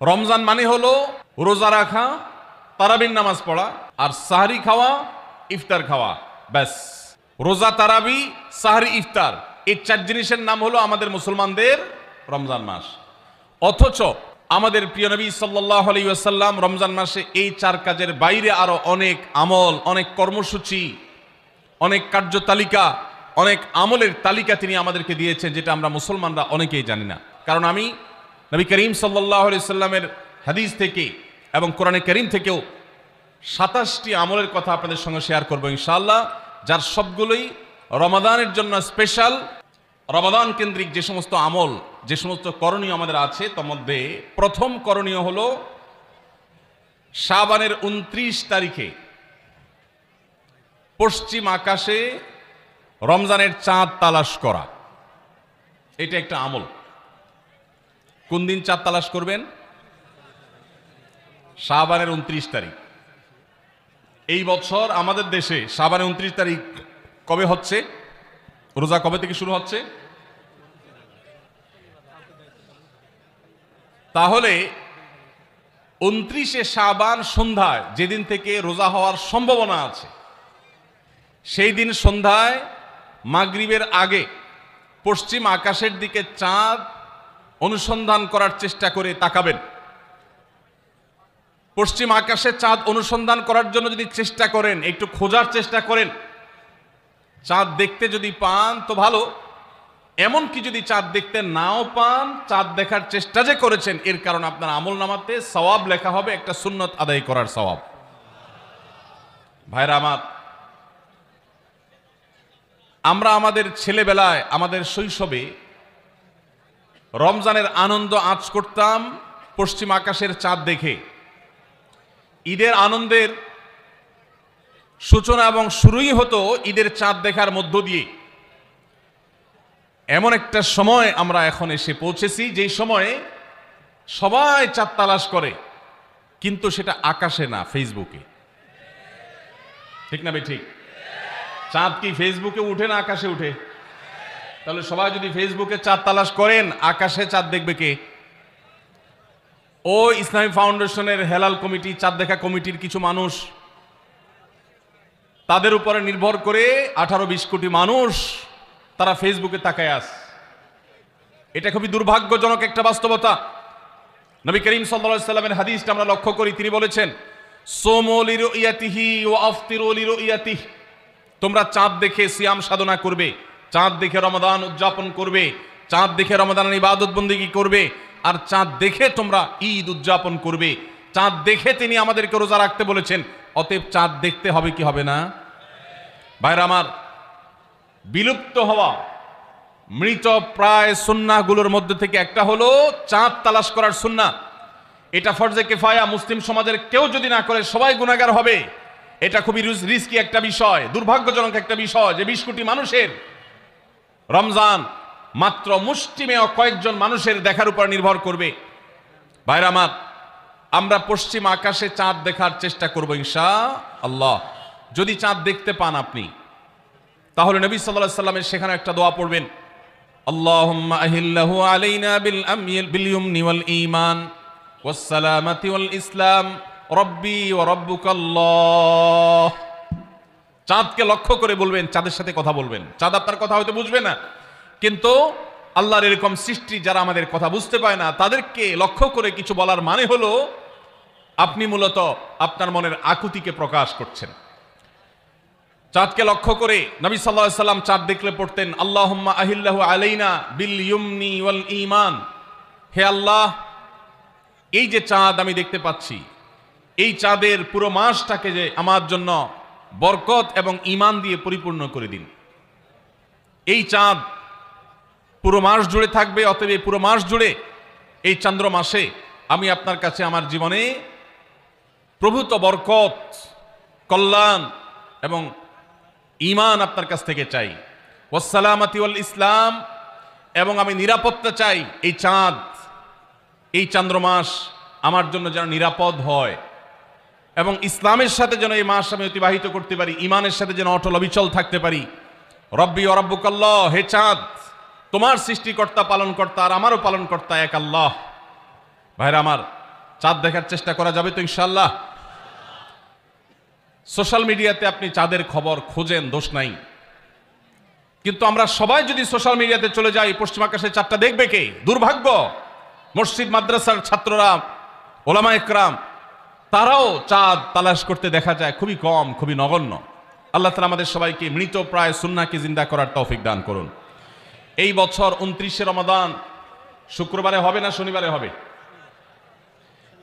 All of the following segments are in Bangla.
রমজান মানে হলো রোজা রাখা, তারাবির নামাজ পড়া, আর সাহরি খাওয়া, ইফতার খাওয়া, ব্যাস। রোজা, তারাবি, সাহরি, ইফতার, এই 4 জিনিসের নাম হলো আমাদের মুসলমানদের রমজান মাস। অথচ আমাদের প্রিয় নবী সাল্লাল্লাহু আলাইহি ওয়াসাল্লাম রমজান মাসে এই 4 কাজের বাইরে আরো অনেক আমল, অনেক কর্মসূচি, অনেক কার্যতালিকা, অনেক আমলের তালিকা তিনি আমাদেরকে দিয়েছেন, যেটা আমরা মুসলমানরা অনেকেই জানি না। কারণ আমি নবী করিম সাল্লাল্লাহু আলাইহি সাল্লামের হাদিস থেকে এবং কোরআনে কারীম থেকেও 27টি আমলের কথা আপনাদের সঙ্গে শেয়ার করব ইনশাআল্লাহ, যার সবগুলোই রমাদানের জন্য স্পেশাল। রমাদান কেন্দ্রিক যে সমস্ত আমল, যে সমস্ত করণীয় আমাদের আছে, তার মধ্যে প্রথম করণীয় হলো শাবানের 29 তারিখে পশ্চিম আকাশে রমজানের চাঁদ তালাশ করা। এটা একটা আমল। কোন দিন চাঁদ তালাশ করবেন? শাবানের 29 তারিখ। এই বছর আমাদের দেশে শাবানের 29 তারিখ কবে হচ্ছে? রোজা কবে থেকে শুরু হচ্ছে? তাহলে 29শে শাবান সন্ধ্যায়, যেদিন থেকে রোজা হওয়ার সম্ভাবনা আছে, সেই দিন সন্ধ্যায় মাগরিবের আগে পশ্চিম আকাশের দিকে চাঁদ অনুসন্ধান করার চেষ্টা করে তাকাবেন। পশ্চিম আকাশে চাঁদ অনুসন্ধান করার জন্য যদি চেষ্টা করেন, একটু খোঁজার চেষ্টা করেন, চাঁদ দেখতে যদি পান তো ভালো। এমনকি যদি চাঁদ দেখতে নাও পান, চাঁদ দেখার চেষ্টা যে করেছেন, এর কারণ আপনার আমল নামাতে সওয়াব লেখা হবে, একটা সুন্নত আদায় করার সওয়াব। ভাইরা আমার, আমরা আমাদের ছেলেবেলায়, আমাদের শৈশবে রমজানের আনন্দ আঁচ করতাম পশ্চিম আকাশের চাঁদ দেখে। ঈদের আনন্দের সূচনা এবং শুরুই হতো ঈদের চাঁদ দেখার মধ্য দিয়ে। এমন একটা সময় আমরা এখন এসে পৌঁছেছি, যেই সময়ে সবাই চাঁদ তালাশ করে, কিন্তু সেটা আকাশে না, ফেসবুকে। ঠিক না ভাই? ঠিক। চাঁদ কি ফেসবুকে উঠে না আকাশে উঠে? তাহলে সবাই যদি ফেসবুকে চাঁদ তালাশ করেন, আকাশে চাঁদ দেখবে কে? ও ইসলামী ফাউন্ডেশনের হেলাল কমিটি, চাঁদ দেখা কমিটির কিছু মানুষ, তাদের উপরে নির্ভর করে 18-20 কোটি মানুষ তারা ফেসবুকে তাকায় আস। এটা খুবই দুর্ভাগ্যজনক একটা বাস্তবতা। নবী করিম সাল্লাল্লাহু আলাইহি সাল্লামের হাদিসটা আমরা লক্ষ্য করি, তিনি বলেছেন, সুমু লিরুয়াতিহি ওয়া আফতিরু লিরুয়াতিহি, তোমরা চাঁদ দেখে সিয়াম সাধনা করবে, চাঁদ দেখে রমাদান উদযাপন করবে, চাঁদ দেখে রমাদানের ইবাদত বন্দেগী করবে, আর চাঁদ দেখে তোমরা ঈদ উদযাপন করবে। চাঁদ দেখে তিনি আমাদেরকে রোজা রাখতে বলেছেন। অতএব চাঁদ দেখতে হবে কি হবে না? ভাইরা আমার, বিলুপ্ত হওয়া মৃত প্রায় সুন্নাহগুলোর মধ্যে থেকে একটা হলো চাঁদ তালাশ করার সুন্নাহ। এটা ফরজে কিফায়া, মুসলিম সমাজের কেউ যদি না করে সবাই গুনাহগার হবে। এটা খুবই রিস্কি একটা বিষয়, দুর্ভাগ্যজনক একটা বিষয় যে 20 কোটি মানুষের রমজান মাত্র মুষ্টিমেয় কয়েকজন মানুষের দেখার উপর নির্ভর করবে। ভাইরা আমার, আমরা পশ্চিম আকাশে চাঁদ দেখার চেষ্টা করব ইনশাআল্লাহ। যদি চাঁদ দেখতে পান আপনি, তাহলে নবী সাল্লাল্লাহু আলাইহি সাল্লামের সেখানে একটা দোয়া পড়বেন, আল্লাহুম্মা আহিল্লাহু আলাইনা বিল ইয়ুমনি ওয়াল ঈমান ওয়াস সালামাতি ওয়াল ইসলাম রব্বি ওয়া রাব্বুকাল্লাহ। চাঁদকে লক্ষ্য করে বলবেন, চাঁদের সাথে কথা বলবেন। চাঁদ আপনার কথা হয়তো বুঝবে না, কিন্তু আল্লাহর এরকম সৃষ্টি যারা আমাদের কথা বুঝতে পায় না, তাদেরকে লক্ষ্য করে কিছু বলার মানে হলো আপনি মূলত আপনার মনের আকুতিকে প্রকাশ করছেন। চাঁদকে লক্ষ্য করে নবী সাল্লাল্লাহু আলাইহি সাল্লাম চাঁদ দেখলে পড়তেন, আল্লাহুম্মা আহিল্লাহু আলাইনা বিল ইয়ুমনি ওয়াল ঈমান। হে আল্লাহ, এই যে চাঁদ আমি দেখতে পাচ্ছি, এই চাঁদের পুরো মাসটাকে যে আমার জন্য বরকত এবং ঈমান দিয়ে পরিপূর্ণ করে দিন। এই চাঁদ পুরো মাস জুড়ে থাকবে, অতএব পুরো মাস জুড়ে এই চন্দ্র মাসে আমি আপনার কাছে আমার জীবনে প্রভূত বরকত, কল্যাণ এবং ঈমান আপনার কাছ থেকে চাই। ওয়াস সালামাতি ওয়াল ইসলাম, এবং আমি নিরাপত্তা চাই। এই চাঁদ, এই চন্দ্র মাস আমার জন্য যেন নিরাপদ হয়, এবং ইসলামের সাথে যেন এই মাস আমি অতিবাহিত করতে পারি, ঈমানের সাথে যেন অটল অবিচল থাকতে পারি। রব্বি ওয়া রাব্বুকাল্লাহ, হে চাঁদ, তোমার সৃষ্টিকর্তা পালনকর্তা আর আমারও পালনকর্তা এক আল্লাহ। ভাইরা আমার, চাঁদ দেখার চেষ্টা করা যাবে তো ইনশাআল্লাহ? সোশ্যাল মিডিয়াতে আপনি চাঁদের খবর খোঁজেন, দোষ নাই, কিন্তু আমরা সবাই যদি সোশ্যাল মিডিয়াতে চলে যাই, পশ্চিম আকাশে চাঁদটা দেখবে কে? দুর্ভাগ্য। মসজিদ মাদ্রাসার ছাত্ররা, ওলামা একরাম, তারাও চাঁদ তালাশ করতে দেখা যায় খুবই কম, খুবই নগণ্য। আল্লাহ তাআলা আমাদের সবাইকে মৃত প্রায় সুন্নাহকে জিন্দা করার তৌফিক দান করুন। এই বছর 29শে রমাদান শুক্রবারে হবে না শনিবারে হবে?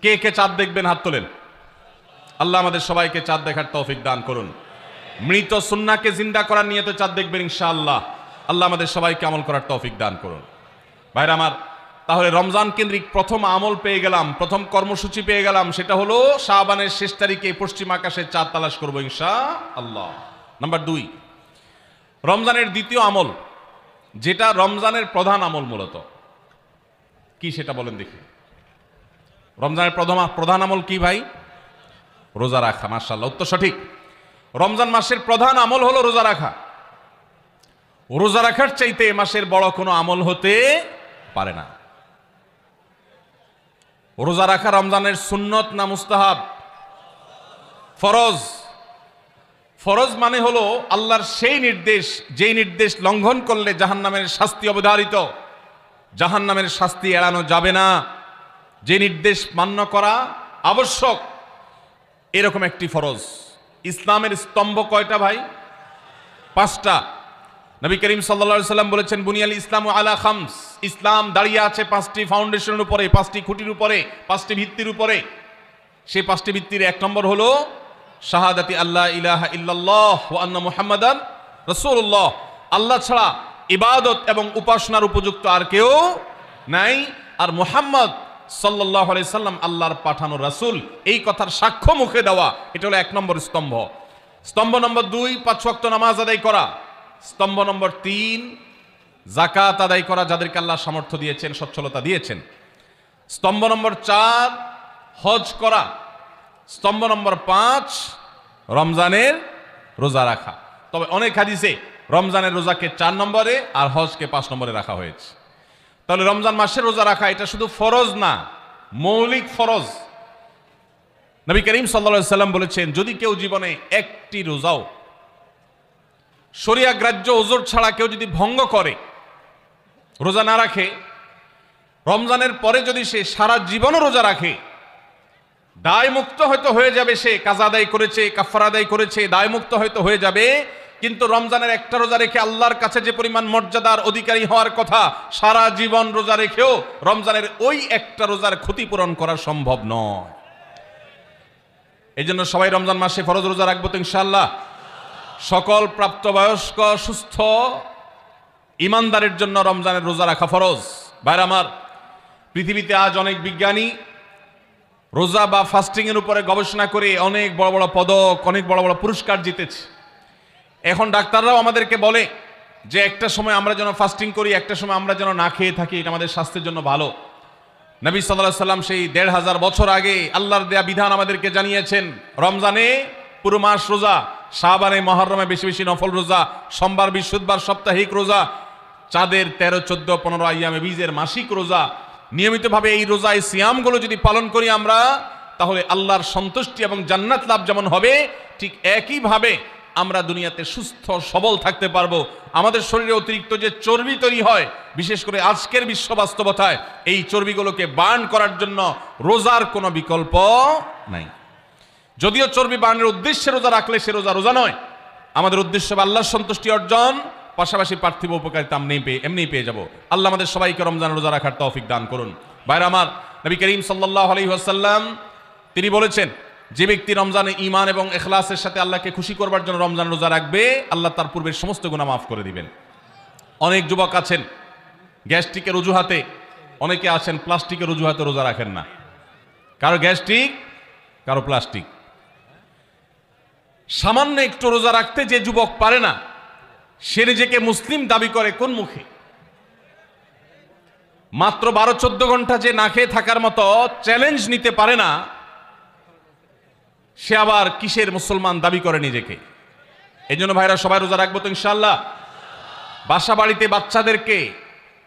কে কে চাঁদ দেখবেন হাত তোলেন। আল্লাহ আমাদের সবাইকে চাঁদ দেখার তৌফিক দান করুন। মৃত সুন্নাহকে জিন্দা করার নিয়তে চাঁদ দেখবেন ইনশাআল্লাহ। আল্লাহ আমাদের সবাইকে আমল করার তৌফিক দান করুন। ভাইরা আমার, তাহলে রমজান কেন্দ্রিক প্রথম আমল পেয়ে গেলাম, প্রথম কর্মসূচি পেয়ে গেলাম, সেটা হলো শাবানের শেষ তারিখে পশ্চিম আকাশে চাঁদ তালাশ করবো ইনশাআল্লাহ। নাম্বার 2, রমজানের দ্বিতীয় আমল, যেটা রমজানের প্রধান আমল মূলত কি সেটা বলেন দেখি। রমজানের প্রধান আমল কি ভাই? রোজা রাখা। মাশাআল্লাহ, উত্তর সঠিক। রমজান মাসের প্রধান আমল হলো রোজা রাখা। রোজা রাখার চাইতে এ মাসের বড় কোনো আমল হতে পারে না। রোজা রাখা রমজানের সুন্নত না মুস্তাহাব? ফরজ। ফরজ মানে হলো আল্লাহর সেই নির্দেশ, যেই নির্দেশ লঙ্ঘন করলে জাহান্নামের শাস্তি অবধারিত, জাহান্নামের শাস্তি এড়ানো যাবে না, যে নির্দেশ মান্য করা আবশ্যক, এরকম একটি ফরজ। ইসলামের স্তম্ভ কয়টা ভাই? 5টা। নবী করিম সাল্লাল্লাহু আলাইহি সাল্লাম বলেছেন, বুনিয়াল ইসলামু আলা খামস, ইসলাম দাঁড়িয়ে আছে 5টি ফাউন্ডেশনের উপরে, 5টি খুঁটির উপরে, 5টি ভিত্তির উপরে। সেই 5টি ভিত্তির 1 নম্বর হলো শাহাদাতি আল্লাহ ইলাহা ইল্লাল্লাহ ওয়া আন্না মুহাম্মাদান রাসূলুল্লাহ, আল্লাহ ছাড়া ইবাদত এবং উপাসনার উপযুক্ত আর কেউ নাই, আর মুহাম্মদ সাল্লাল্লাহু আলাইহি সাল্লাম আল্লাহর পাঠানো রাসূল, এই কথার সাক্ষ্য মুখে দেওয়া, এটা হলো 1 নম্বর স্তম্ভ। স্তম্ভ নম্বর 2, 5 ওয়াক্ত নামাজ আদায় করা। স্তম্ভ নম্বর 3, যাকাত আদায় করা, যাদেরকে আল্লাহ সামর্থ্য দিয়েছেন, সচ্ছলতা দিয়েছেন। স্তম্ভ নম্বর 4, হজ করা। স্তম্ভ নম্বর 5, রমজানের রোজা রাখা। তবে অনেক হাদিসে রমজানের রোজাকে 4 নম্বরে আর হজকে 5 নম্বরে রাখা হয়েছে। তাহলে রমজান মাসের রোজা রাখা এটা শুধু ফরজ না, মৌলিক ফরজ। নবী করিম সাল্লাল্লাহু আলাইহি সাল্লাম বলেছেন, যদি কেউ জীবনে একটি রোজাও শরিয়া গ্রাহ্য ওজর ছাড়া কেউ যদি ভঙ্গ করে, রোজা না রাখে, রমজানের পরে যদি সে সারা জীবনও রোজা রাখে, দায়মুক্ত হয়তো হয়ে যাবে, সে কাজা আদায় করেছে, কাফারা আদায় করেছে, দায়মুক্ত হয়তো হয়ে যাবে, কিন্তু রমজানের একটা রোজা রেখে আল্লাহর কাছে যে পরিমাণ মর্যাদার অধিকারী হওয়ার কথা, সারা জীবন রোজা রেখেও রমজানের ওই একটা রোজার ক্ষতিপূরণ করা সম্ভব নয়। এই জন্য সবাই রমজান মাসে ফরজ রোজা রাখবো তো ইনশাআল্লাহ। সকল প্রাপ্তবয়স্ক সুস্থ ইমানদারের জন্য রমজানের রোজা রাখা ফরজ। ভাইরা আমার, পৃথিবীতে আজ অনেক বিজ্ঞানী রোজা বা ফাস্টিং এর উপরে গবেষণা করে অনেক বড় বড় পদক, অনেক বড় বড় পুরস্কার জিতেছে। এখন ডাক্তাররাও আমাদেরকে বলে যে একটা সময় আমরা যেন ফাস্টিং করি, একটা সময় আমরা যেন না খেয়ে থাকি, এটা আমাদের স্বাস্থ্যের জন্য ভালো। নবী সাল্লাল্লাহু আলাইহি সাল্লাম সেই 1500 বছর আগে আল্লাহর দেয়া বিধান আমাদেরকে জানিয়েছেন। রমজানে পুরো মাস রোজা, শাবানে মুহররমে বেশি বেশি নফল রোজা, সোমবার বৃহস্পতিবার সাপ্তাহিক রোজা, চাঁদের 13, 14, 15 আইয়ামে বীজের মাসিক রোজা। নিয়মিতভাবে এই রোজা, এই সিয়ামগুলো যদি পালন করি আমরা, তাহলে আল্লাহর সন্তুষ্টি এবং জান্নাত লাভ যেমন হবে, ঠিক একইভাবে আমরা দুনিয়াতে সুস্থ সবল থাকতে পারবো। আমাদের শরীরে অতিরিক্ত যে চর্বি তৈরি হয়, বিশেষ করে আজকের বিশ্ব বাস্তবতায়, এই চর্বিগুলোকে বার্ন করার জন্য রোজার কোনো বিকল্প নাই। যদিও চর্বি বার্নের উদ্দেশ্যে রোজা রাখলে সে রোজা রোজা নয়। আমাদের উদ্দেশ্য হবে আল্লাহর সন্তুষ্টি অর্জন, পাশাপাশি পার্থিব উপকারিতা এমনি পেয়ে যাব। আল্লাহ আমাদের সবাইকে রমজান রোজা রাখার তৌফিক দান করুন। ভাইরা আমার, নবী করিম সাল্লাল্লাহু আলাইহি ওয়াসাল্লাম তিনি বলেছেন, যে ব্যক্তি রমজানে ঈমান এবং ইখলাসের সাথে আল্লাহকে খুশি করবার জন্য রমজান রোজা রাখবে, আল্লাহ তার পূর্বের সমস্ত গুনাহ মাফ করে দিবেন। অনেক যুবক আছেন গ্যাস্ট্রিকের অজুহাতে, অনেকে আছেন প্লাস্টিকের অজুহাতে রোজা রাখেন না। কারো গ্যাস্ট্রিক, কারো প্লাস্টিক। সামান্য একটু রোজা রাখতে যে যুবক পারে না, সে নিজেকে মুসলিম দাবি করে কোন মুখে? মাত্র 12-14 ঘন্টা যে না খেয়ে থাকার মতো চ্যালেঞ্জ নিতে পারে না, সে আবার কিসের মুসলমান দাবি করে নিজেকে? এই জন্য ভাইরা সবাই রোজা রাখবো তো ইনশাআল্লাহ। বাসা বাড়িতে বাচ্চাদেরকে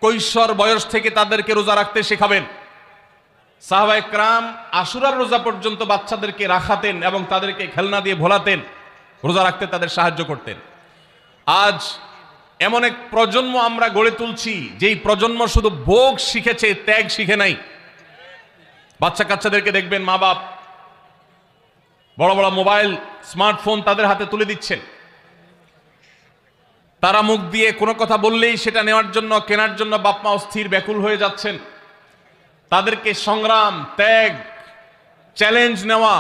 কৈশোর বয়স থেকে তাদেরকে রোজা রাখতে শেখাবেন। সাহাবায়ে কেরাম আশুরার রোজা পর্যন্ত বাচ্চাদেরকে রাখাতেন এবং তাদেরকে খেলনা দিয়ে ভোলাতেন, রোজা রাখতে তাদের সাহায্য করতেন। আজ এমন এক প্রজন্ম আমরা গড়ে তুলছি যেই প্রজন্ম শুধু ভোগ শিখেছে, ত্যাগ শিখে নাই। বাচ্চা কাচ্চাদেরকে দেখবেন মা বাপ বড় বড় মোবাইল, স্মার্টফোন তাদের হাতে তুলে দিচ্ছেন। তারা মুখ দিয়ে কোনো কথা বললেই সেটা নেওয়ার জন্য, কেনার জন্য বাপ মা অস্থির ব্যাকুল হয়ে যাচ্ছেন। তাদেরকে সংগ্রাম, ত্যাগ, চ্যালেঞ্জ নেওয়া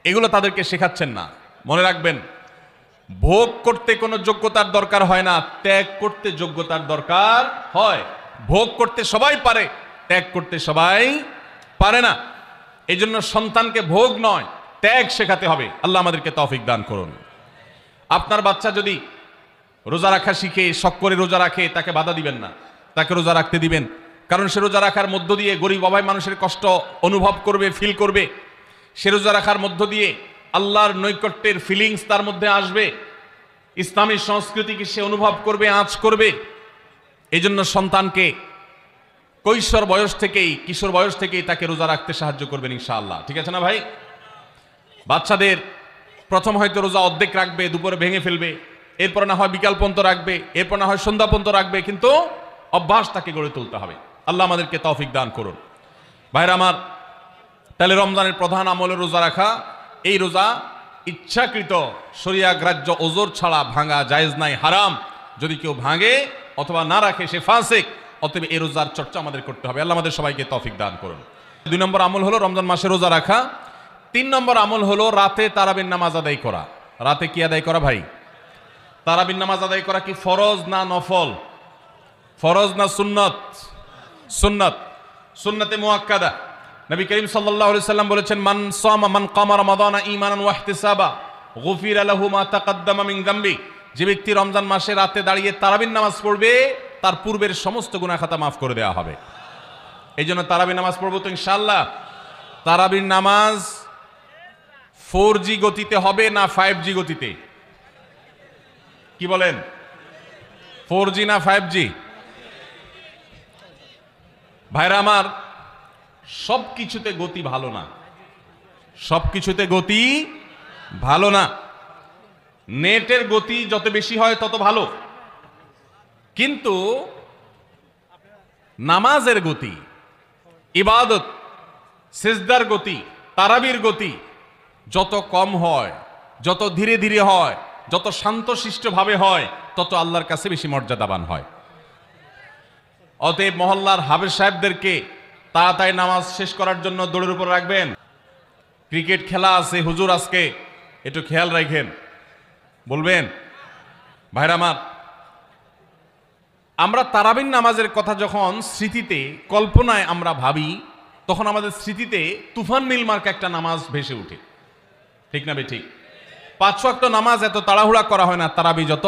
এগুলো তাদেরকে শেখাচ্ছেন না। মনে রাখবেন, ভোগ করতে কোনো যোগ্যতার দরকার হয় না, ত্যাগ করতে যোগ্যতার দরকার হয়। ভোগ করতে সবাই পারে, ত্যাগ করতে সবাই পারে না। এই জন্য সন্তানকে ভোগ নয়, ত্যাগ শেখাতে হবে। আল্লাহ আমাদেরকে তৌফিক দান করুন। আপনার বাচ্চা যদি রোজা রাখা শিখে, শখ করে রোজা রাখে, তাকে বাধা দিবেন না, তাকে রোজা রাখতে দিবেন। কারণ সে রোজা রাখার মধ্য দিয়ে গরিব অভাবী মানুষের কষ্ট অনুভব করবে, ফিল করবে। সে রোজা রাখার মধ্য দিয়ে আল্লাহর নৈকট্যের ফিলিংস তার মধ্যে আসবে, ইসলামী সংস্কৃতিকে সে অনুভব করবে, আঁচ করবে। এই জন্য সন্তানকে কৈশোর বয়স থেকেই, কিশোর বয়স থেকেই তাকে রোজা রাখতে সাহায্য করবেন ইনশাআল্লাহ। ঠিক আছে না ভাই? বাচ্চাদের প্রথম হয়তো রোজা অর্ধেক রাখবে, দুপুরে ভেঙে ফেলবে, এরপর না হয় বিকাল পর্যন্ত রাখবে, এরপর না হয় সন্ধ্যা পর্যন্ত রাখবে, কিন্তু অভ্যাস তাকে গড়ে তুলতে হবে। আল্লাহ আমাদেরকে তৌফিক দান করুন। ভাইরা আমার, তাহলে রমজানের প্রধান আমল রোজা রাখা। এই রোজা ইচ্ছাকৃত শরিয়া গ্রাহ্য ওজর ছাড়া ভাঙা জায়েজ নাই, হারাম। যদি কেউ ভাঙে অথবা না রাখে সে ফাসিক। অতএব এই রোজার চর্চা আমাদের করতে হবে। আল্লাহ আমাদের সবাইকে তৌফিক দান করুন। 2 নম্বর আমল হলো রমজান মাসে রোজা রাখা। 3 নম্বর আমল হলো রাতে তারাবির নামাজ আদায় করা। রাতে কি আদায় করা ভাই? তারাবির নামাজ আদায় করা কি ফরজ না নফল? ফরজ না সুন্নত? সুন্নত, সুন্নতে মুআক্কাদা। নবী করিম সাল্লাল্লাহু আলাইহি সাল্লাম বলেছেন, মান সামা মান কামা রমাদানা ঈমানান ওয়া ইহতিসাবা গুফিরা লাহু মা তাকাদ্দামা মিন যামবি। যে ব্যক্তি রমজান মাসে রাতে দাঁড়িয়ে তারাবির নামাজ পড়বে, তার পূর্বের সমস্ত গুনাহ খাতা মাফ করে দেওয়া হবে। এই জন্য তারাবির নামাজ পড়বো তো ইনশাআল্লাহ। তারাবির নামাজ 4G গতিতে হবে না 5G গতিতে? কি বলেন? 4G না 5G? ভাইরা আমার, সব কিছুতে গতি ভালো না, সব কিছুতে গতি ভালো না। নেটের গতি যত বেশি হয় তত ভালো, কিন্তু নামাজের গতি, ইবাদত, সিজদার গতি, তারাবির গতি যত কম হয়, যত ধীরে ধীরে হয়, যত শান্তশিষ্টভাবে হয়, তত আল্লাহর কাছে বেশি মর্যাদাবান হয়। অতএব মহল্লার হাফেজ সাহেবদেরকে তাড়াতাড়ি নামাজ শেষ করার জন্য দৌড়ের উপর রাখবেন। ক্রিকেট খেলা আছে হুজুর, আজকে একটু খেয়াল রাখেন, বলবেন। ভাইরা আমার, আমরা তারাবির নামাজের কথা যখন স্মৃতিতে, কল্পনায় আমরা ভাবি, তখন আমাদের স্মৃতিতে তুফান মিল মার্কা একটা নামাজ ভেসে ওঠে। ঠিক না ঠিক? 5 ওয়াক্ত নামাজ এত তাড়াহুড়া করা হয় না তারাবি যত।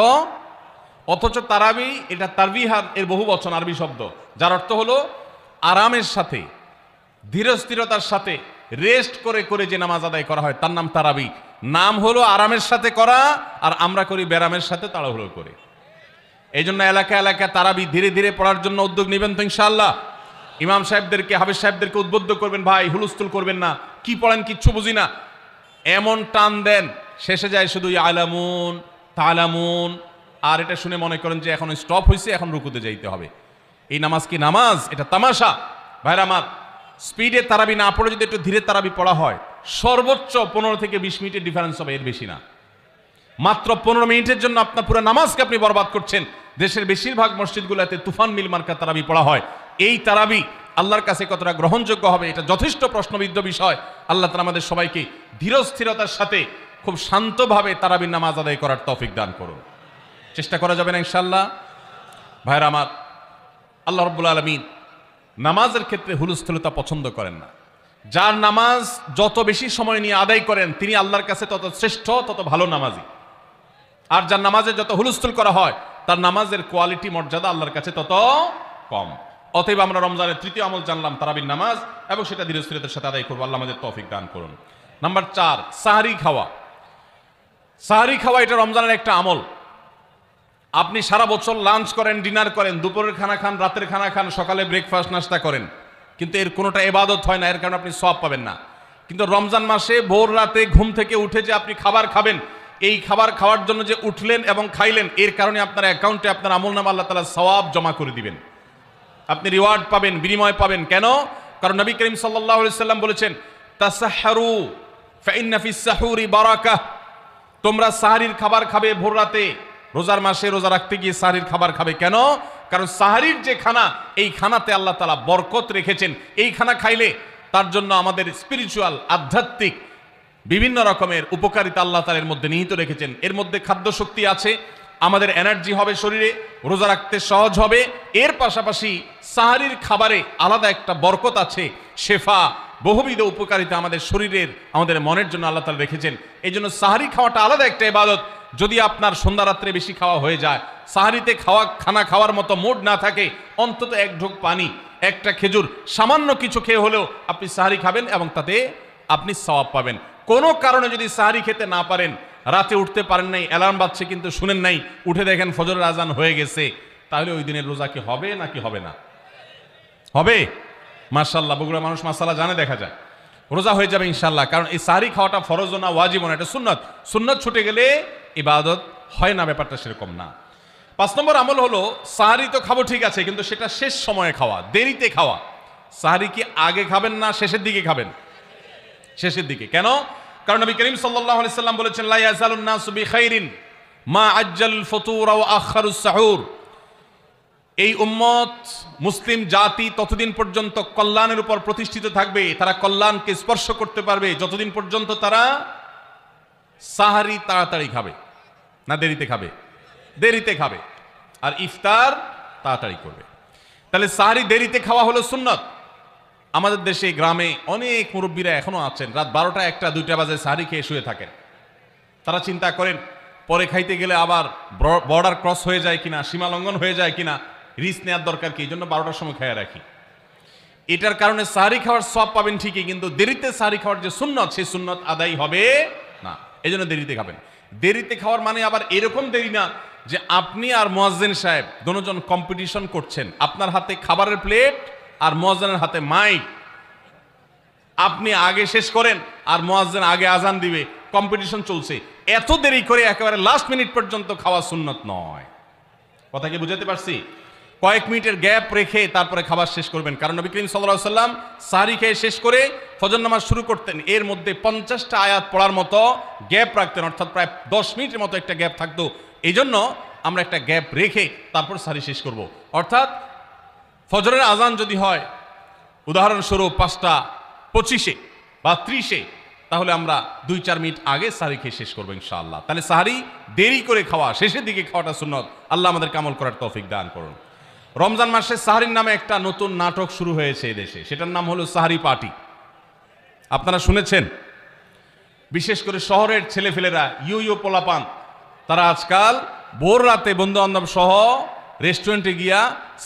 অথচ তারাবি এটা তারবিহার এর বহু বচন, আরবি শব্দ, যার অর্থ হলো আরামের সাথে, ধীরস্থিরতার সাথে, রেস্ট করে করে যে নামাজ আদায় করা হয় তার নাম তারাবি। নাম হলো আরামের সাথে করা, আর আমরা করি ব্যারামের সাথে তাড়াহুড়ো করে। এই জন্য এলাকা এলাকায় তারাবি ধীরে ধীরে পড়ার জন্য উদ্যোগ নেবেন তো ইনশাআল্লাহ। ইমাম সাহেবদেরকে, হাফেজ সাহেবদেরকে উদ্বুদ্ধ করবেন, ভাই হুলস্থুল করবেন না, কি পড়েন কিচ্ছু বুঝি না, এমন টান দেন শেষে যায় শুধু ইয়ালামুন তালামুন, আর এটা শুনে মনে করেন যে এখন স্টপ হয়েছে, এখন রুকুতে যাইতে হবে। এই নামাজ কি নামাজ? এটা তামাশা। ভাইরা আমার, স্পিডে তারাবি না পড়ে যদি একটু ধীরে তারাবি পড়া হয়, সর্বোচ্চ 15 থেকে 20 মিনিটের ডিফারেন্স হবে, এর বেশি না। মাত্র 15 মিনিটের জন্য আপনার পুরো নামাজকে আপনি বরবাদ করছেন। দেশের বেশিরভাগ মসজিদগুলোতে তুফান মিল মার্কা তারাবি পড়া হয়। এই তারাবি আল্লাহর কাছে কতটা গ্রহণযোগ্য হবে, এটা যথেষ্ট প্রশ্নবিদ্ধ বিষয়। আল্লাহ তাআলা আমাদের সবাইকে ধীরস্থিরতার সাথে খুব শান্তভাবে তারাবির নামাজ আদায় করার তৌফিক দান করুন। চেষ্টা করা যাবে না ইনশাআল্লাহ? ভাইরা আমার, আল্লাহ রাব্বুল আলামিন নামাজের ক্ষেত্রে হুলস্থুলতা পছন্দ করেন না। যার নামাজ যত বেশি সময় নিয়ে আদায় করেন, তিনি আল্লাহর কাছে তত শ্রেষ্ঠ, তত ভালো নামাজি। আর যার নামাজে যত হুলস্থুল করা হয়, তার নামাজের কোয়ালিটি, মর্যাদা আল্লাহর কাছে তত কম। অতএব আমরা রমজানের 3য় আমল জানলাম তারাবির নামাজ, এবং সেটা ধীরস্থিরতার সাথে আদায় করবো। আল্লাহ আমাদের তৌফিক দান করুন। নাম্বার 4, সাহরি খাওয়া। সাহরি খাওয়া এটা রমজানের একটা আমল। আপনি সারা বছর লাঞ্চ করেন, ডিনার করেন, দুপুরের খানা খান, রাতের খানা খান, সকালে ব্রেকফাস্ট নাস্তা করেন, কিন্তু এর কোনোটা ইবাদত হয় না, এর কারণে আপনি সওয়াব পাবেন না। কিন্তু রমজান মাসে ভোর রাতে ঘুম থেকে উঠে যে আপনি খাবার খাবেন, এই খাবার খাওয়ার জন্য যে উঠলেন এবং খাইলেন, এর কারণে আপনার অ্যাকাউন্টে আপনার আমলনামা আল্লাহ তাআলা সওয়াব জমা করে দিবেন, আপনি রিওয়ার্ড পাবেন, বিনিময় পাবেন। কেন? কারণ নবী করিম সাল্লাল্লাহু আলাইহি সাল্লাম বলেছেন, তাসাহহারু ফাইন্না ফিস সাহুরি বারাকাহ, তোমরা সাহারির খাবার খাবে ভোর রাতে। রোজার মাসে রোজা রাখতে গিয়ে সাহারির খাবার খাবে। কেন? কারণ সাহারির যে খানা, এই খানাতে আল্লাহ তাআলা বরকত রেখেছেন। এই খানা খাইলে তার জন্য আমাদের স্পিরিচুয়াল, আধ্যাত্মিক বিভিন্ন রকমের উপকারিতা আল্লাহ তাআলা এর মধ্যে নিহিত রেখেছেন। এর মধ্যে খাদ্য শক্তি আছে, আমাদের এনার্জি হবে শরীরে, রোজা রাখতে সহজ হবে। এর পাশাপাশি সাহারির খাবারে আলাদা একটা বরকত আছে, শেফা, বহুবিধ উপকারিতা আমাদের শরীরের, আমাদের মনের জন্য আল্লাহ তাআলা রেখেছেন। এই জন্য সাহারি খাওয়াটা আলাদা একটা ইবাদত। যদি আপনার সন্ধ্যা রাত্রে বেশি খাওয়া হয়ে যায়, সাহারিতে খানা খাওয়ার মতো মুড না থাকে, অন্তত এক ঢোক পানি, একটা খেজুর, সামান্য কিছু খেয়ে হলেও আপনি সাহারি খাবেন এবং তাতে আপনি সওয়াব পাবেন। কোনো কারণে যদি সাহারি খেতে না পারেন, রাতে উঠতে পারেন নাই, অ্যালার্ম বাজছে কিন্তু শুনেন নাই, উঠে দেখেন ফজরের আজান হয়ে গেছে, তাহলে ওই দিনের রোজা কি হবে নাকি হবে না? হবে। মাশাআল্লাহ, বগুড়া মানুষ মাসালা জানে, দেখা যায় রোজা হয়ে যাবে ইনশাআল্লাহ। কারণ এই সাহারি খাওয়াটা ফরজ না, ওয়াজিব না, এটা সুন্নাত। সুন্নাত ছুটে গেলে ইবাদত হয় না, ব্যাপারটা সেরকম না। 5 নম্বর আমল হলো, সাহারি তো খাবো ঠিক আছে, কিন্তু সেটা শেষ সময়ে খাওয়া, দেরিতে খাওয়া। সাহারি কি আগে খাবেন না শেষের দিকে খাবেন? শেষের দিকে। কেন? কারণ নবী করিম সাল্লাল্লাহু আলাইহি সাল্লাম বলেছেন, লা ইয়াজালুন নাসু বিখাইরিন মা আজ্জালুল ফুতুর ওয়া আখারুস সাহুর। এই উম্মত, মুসলিম জাতি ততদিন পর্যন্ত কল্যাণের উপর প্রতিষ্ঠিত থাকবে, তারা কল্যাণকে স্পর্শ করতে পারবে যতদিন পর্যন্ত তারা সাহারি তাড়াতাড়ি খাবে। না দেরিতে খাবে? দেরিতে খাবে। আর ইফতার তাড়াতাড়ি করবে। তাহলে সাহারি দেরিতে খাওয়া হলো সুন্নাত। আমাদের দেশে গ্রামে অনেক মুরব্বীরা এখনো আছেন, রাত 12টা, 1টা, 2টা বাজে সাহারি খেয়ে শুয়ে থাকেন। তারা চিন্তা করেন পরে খাইতে গেলে আবার বর্ডার ক্রস হয়ে যায় কিনা, সীমা লঙ্ঘন হয়ে যায় কিনা, রিস্ক নেওয়ার দরকার কি, এই জন্য 12টার সময় খেয়ে রাখি। এটার কারণে সাহারি খাওয়ার সওয়াব পাবেন ঠিকই, কিন্তু দেরিতে সাহারি খাওয়ার যে সুন্নত, সেই সুন্নত আদায় হবে না। এই জন্য দেরিতে খাবেন। দেরিতে খাওয়ার মানে আবার এরকম দেরি না যে আপনি আর মুয়াজ্জিন সাহেব দুজন কম্পিটিশন করছেন, আপনার হাতে খাবারের প্লেট আর মুয়াজ্জিনের হাতে মাইক, আপনি আগে শেষ করেন আর মুয়াজ্জিন আগে আজান দিবে, কম্পিটিশন চলছে। এত দেরি করে একেবারে লাস্ট মিনিট পর্যন্ত খাওয়া সুন্নত নয়। কথা কি বুঝাতে পারছি? কয়েক মিনিটের গ্যাপ রেখে তারপরে খাবার শেষ করবেন। কারণ নবী করিম সাল্লাল্লাহু আলাইহি সাল্লাম সাহরি খেয়ে শেষ করে ফজর নামাজ শুরু করতেন, এর মধ্যে 50টা আয়াত পড়ার মতো গ্যাপ রাখতেন, অর্থাৎ প্রায় 10 মিনিটের মতো একটা গ্যাপ থাকতো। এই জন্য আমরা একটা গ্যাপ রেখে তারপর সাহরি শেষ করব। অর্থাৎ ফজরের আজান যদি হয় উদাহরণস্বরূপ 5:25 বা 30, তাহলে আমরা 2-4 মিনিট আগে সাহরি খেয়ে শেষ করবো ইনশাআল্লাহ। তাহলে সাহরি দেরি করে খাওয়া, শেষের দিকে খাওয়াটা সুন্নত। আল্লাহ আমাদেরকে আমল করার তৌফিক দান করুন। রমজান মাসে সাহরির নামে একটা নতুন নাটক শুরু হয়েছে এই দেশে, সেটার নাম হলো সাহরি পার্টি। আপনারা শুনেছেন? বিশেষ করে শহরের ছেলেফেলেরা, ইউ পোলাপান, তারা আজকাল ভোর রাতে বন্ধু বান্ধব সহ রেস্টুরেন্টে গিয়া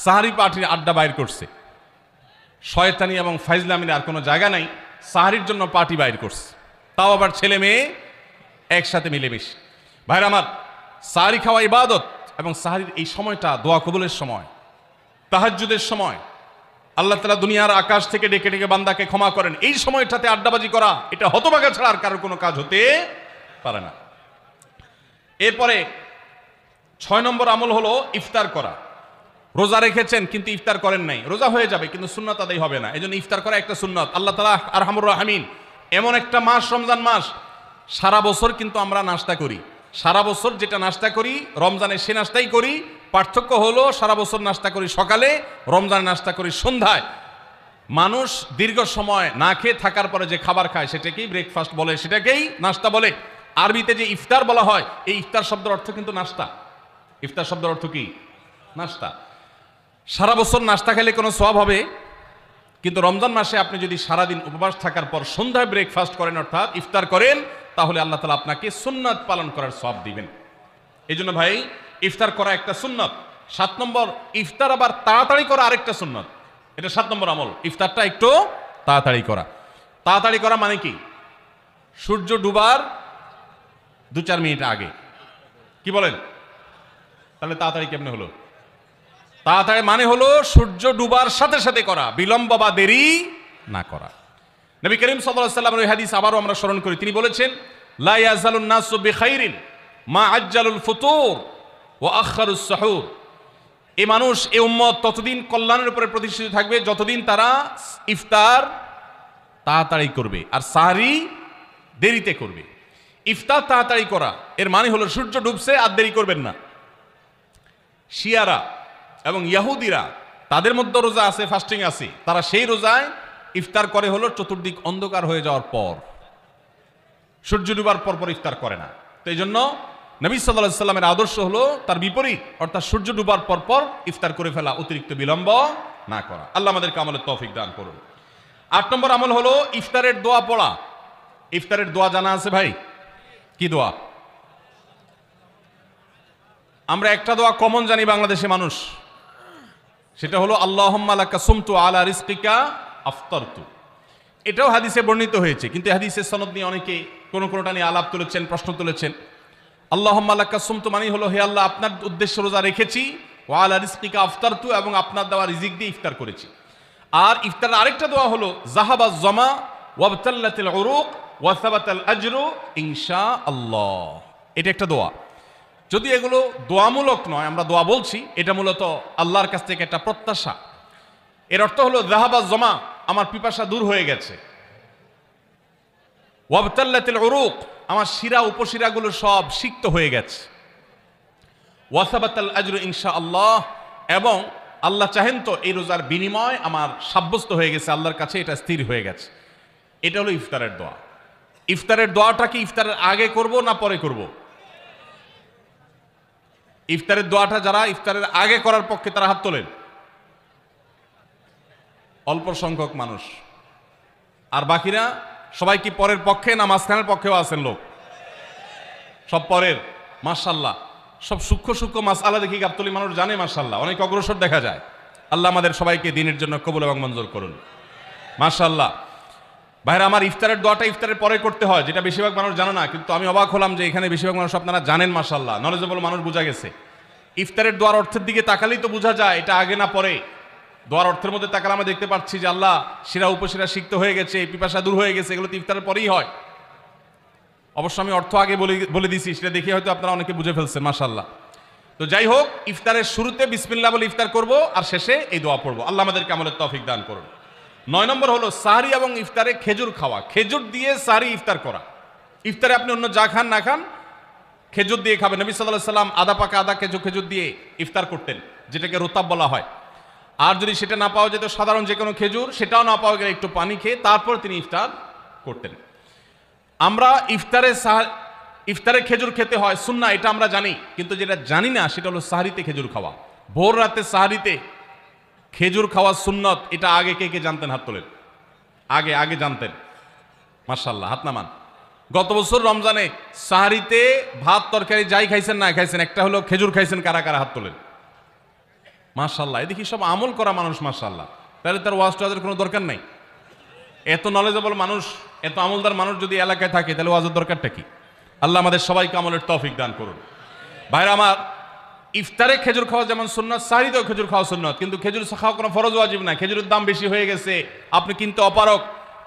সাহরি পার্টির আড্ডা বাইর করছে। শয়তানি এবং ফাইজলামির আর কোনো জায়গা নাই, সাহরির জন্য পার্টি বাইর করছে, তাও আবার ছেলে মেয়ে একসাথে মিলেমিশে। ভাইরা আমার, সাহরি খাওয়া ইবাদত, এবং সাহরির এই সময়টা দোয়া কবুলের সময়, তাহাজ্জুদের সময়। আল্লাহ তাআলা দুনিয়ার আকাশ থেকে ডেকে ডেকে বান্দাকে ক্ষমা করেন। এই সময়টাতে আড্ডাবাজি করা, এটা হতভাগা ছাড়া আর কারোর কোনো কাজ হতে পারে না। এরপরে 6 নম্বর আমল হলো ইফতার করা। রোজা রেখেছেন কিন্তু ইফতার করেন নাই, রোজা হয়ে যাবে কিন্তু সুন্নাত আদায় হবে না। এই জন্য ইফতার করা একটা সুন্নাত। আল্লাহ তাআলা আরহামুর রাহিমিন, এমন একটা মাস রমজান মাস, সারা বছর কিন্তু আমরা নাস্তা করি। সারা বছর যেটা নাস্তা করি রমজানে সে নাস্তাই করি, পার্থক্য হলো সারা বছর নাস্তা করি সকালে, রমজানে নাস্তা করি সন্ধ্যায়। মানুষ দীর্ঘ সময় না খেয়ে থাকার পরে যে খাবার খায় সেটাকেই ব্রেকফাস্ট বলে, সেটাকেই নাস্তা বলে। আরবিতে যে ইফতার বলা হয়, এই ইফতার শব্দের অর্থ কিন্তু নাস্তা। ইফতার শব্দের অর্থ কি? নাস্তা। সারা বছর নাস্তা খেলে কোনো সওয়াব হবে, কিন্তু রমজান মাসে আপনি যদি সারাদিন উপবাস থাকার পর সন্ধ্যায় ব্রেকফাস্ট করেন, অর্থাৎ ইফতার করেন, তাহলে আল্লাহ তাআলা আপনাকে সুন্নাত পালন করার সওয়াব দিবেন। এই জন্য ভাই, ইফতার করা একটা সুন্নাত। 7 নম্বর, ইফতার আবার তাড়াতাড়ি করা আরেকটা সুন্নাত। এটা 7 নম্বর আমল, ইফতারটা একটু তাড়াতাড়ি করা। তাড়াতাড়ি করা মানে কি? সূর্য ডুবার 2-4 মিনিট আগে। কি বলেন? তাহলে তাড়াতাড়ি কেমনে হলো? তাড়াতাড়ি মানে হলো সূর্য ডুবার সাথে সাথে করা, বিলম্ব বা দেরি না করা। নবী করিম সাল্লাল্লাহু আলাইহি ওয়াসাল্লামের ওই হাদিস আবারও আমরা স্মরণ করি। তিনি বলেছেন, লা ইয়াজালুন নাসু বিখাইরিন মা আজ্জালুল ফুতুর ওয়া আখারুস সাহুর। এই মানুষ, এই উম্মত ততদিন কল্যাণের উপরে প্রতিষ্ঠিত থাকবে যতদিন তারা ইফতার তাড়াতাড়ি করবে আর সাহরি দেরিতে করবে। ইফতার তাড়াতাড়ি করা এর মানে হলো সূর্য ডুবছে আর দেরি করবেন না। শিয়ারা এবং ইহুদিরা তাদের মধ্যে রোজা আছে, ফাস্টিং আছে, তারা সেই রোজায় ইফতার করে হলো চতুর্দিক অন্ধকার হয়ে যাওয়ার পর, সূর্য ডুবার পর পর ইফতার করে না। তো এই জন্য নবী সাল্লাল্লাহু আলাইহি সাল্লামের আদর্শ হলো তার বিপরীত, অর্থাৎ সূর্য ডুবার পর পর ইফতার করে ফেলা, অতিরিক্ত বিলম্ব না করা। আল্লাহ আমাদেরকে আমলের তৌফিক দান করুন। 8 নম্বর আমল হলো ইফতারের দোয়া পড়া। ইফতারের দোয়া জানা আছে ভাই? কি দোয়া? আমরা একটা দোয়া কমন জানি বাংলাদেশে মানুষ, সেটা হলো আল্লাহুম্মা লাকা সুমতু আলা রিজকিকা আফতারতু। এটাও হাদিসে বর্ণিত হয়েছে, কিন্তু হাদিসের সনদ নিয়ে অনেকে কোনোটা নিয়ে আলাপ তুলেছেন, প্রশ্ন তুলেছেন। আল্লাহুম্মা লাকা সুমতু মানে হলো, হে আল্লাহ, আপনার উদ্দেশ্যে রোজা রেখেছি, ওয়া আলা রিজকিকা আফতারতু, এবং আপনার দেওয়া রিজিক দিয়ে ইফতার করেছি। আর ইফতারের আরেকটা দোয়া হলো যাহাবাজ জামা ওয়াবতাল্লাতিল উরুক ওয়া সাবাতাল আজরু ইনশাআল্লাহ। এটা একটা দোয়া। যদি এগুলো দোয়ামূলক নয়, আমরা দোয়া বলছি, এটা মূলত আল্লাহর কাছ থেকে একটা প্রত্যাশা। এর অর্থ হলো যাহাবাজ জামা, আমার পিপাসা দূর হয়ে গেছে, ওয়াবতাল্লাতিল উরুক, আমার শিরা উপশিরাগুলো সব সিক্ত হয়ে গেছে, ওয়া সাবাতাল আজরু ইনশাআল্লাহ, এবং আল্লাহ চাহেন তো এই রোজার বিনিময় আমার সাব্যস্ত হয়ে গেছে আল্লাহর কাছে, এটা স্থির হয়ে গেছে। এটা হলো ইফতারের দোয়া। ইফতারের দোয়াটা কি ইফতারের আগে করব না পরে করব? ইফতারের দোয়াটা যারা ইফতারের আগে করার পক্ষে তারা হাত তোলেন। অল্প সংখ্যক মানুষ, আর বাকিরা সবাই কি পরের পক্ষে না মাঝখানের পক্ষেও আছেন লোক? সব পরের, মাশাআল্লাহ। সব সূক্ষ্ম সূক্ষ্ম মাসআলা দেখি গাবতলী মানুষ জানে, মাশাআল্লাহ, অনেক অগ্রসর দেখা যায়। আল্লাহ আমাদের সবাইকে দ্বীনের জন্য কবুল এবং মঞ্জুর করুন, মাশাআল্লাহ। ভাইরা আমার, ইফতারের দোয়াটা ইফতারের পরে করতে হয়, যেটা বেশিরভাগ মানুষ জানে না, কিন্তু আমি অবাক হলাম যে এখানে বেশিরভাগ মানুষ আপনারা জানেন, মাশাআল্লাহ, নলেজেবল মানুষ, বোঝা গেছে। ইফতারের দোয়ার অর্থের দিকে তাকালেই তো বোঝা যায় এটা আগে না পরে। দোয়ার অর্থের মধ্যে তাকালে আমরা দেখতে পাচ্ছি যে আল্লাহ শিরা উপশিরা সিক্ত হয়ে গেছে, পিপাসা দূর হয়ে গেছে, এগুলো তো ইফতারের পরেই হয়। অবশ্য আমি অর্থ আগে বলে দিছি, সেটা দেখে হয়তো আপনারা অনেকে বুঝে ফেলছেন, মাশাআল্লাহ। তো যাই হোক, ইফতারের শুরুতে বিসমিল্লাহ বলে ইফতার করব, আর শেষে এই দোয়া পড়বো। আল্লাহ আমাদেরকে আমলের তৌফিক দান করুন। 9 নম্বর হলো সাহরি এবং ইফতারে খেজুর খাওয়া। খেজুর দিয়ে সাহরি ইফতার করা। ইফতারে আপনি অন্য যা খান না খান, খেজুর দিয়ে খাবেন। নবী সাল্লাল্লাহু আলাইহি সাল্লাম আদা পাকা আদা খেজুর দিয়ে ইফতার করতেন, যেটাকে রোতাব বলা হয়। আর যদি সেটা না পাওয়া যেত, সাধারণ যে কোনো খেজুর, সেটাও না পাওয়া গেলে একটু পানি খেয়ে তারপর তিনি ইফতার করতেন। আমরা ইফতারে খেজুর খেতে হয় সুন্নাহ, এটা আমরা জানি, কিন্তু যেটা জানি না সেটা হলো সাহরিতে খেজুর খাওয়া। ভোর রাতে সাহরিতে খেজুর খাওয়া সুন্নত, এটা আগে কে কে জানতেন? হাত তোলেন। আগে জানতেন, মাশাআল্লাহ, হাত নামান। গত বছর রমজানে সাহরিতে ভাত তরকারি যাই খাইছেন না খাইছেন, একটা হলো খেজুর খাইছেন, কারা কারা হাত তোলেন? মাশাআল্লাহ। এদিকে সব আমল করা মানুষ, মাশাআল্লাহ। তাহলে তার ওয়াজ টোয়াজের কোনো দরকার নাই। এত নলেজেবল মানুষ, এত আমলদার মানুষ যদি এলাকায় থাকে, তাহলে ওয়াজের দরকারটা কি? আল্লাহ আমাদের সবাইকে আমলের তৌফিক দান করুন। ভাইরা আমার, ইফতারে খেজুর খাওয়া যেমন সুন্নাত, সাহরিতেও খেজুর খাওয়া সুন্নাত, কিন্তু খেজুর খাওয়া কোনো ফরজ ওয়াজিব না। খেজুরের দাম বেশি হয়ে গেছে, আপনি কিনতে অপারক।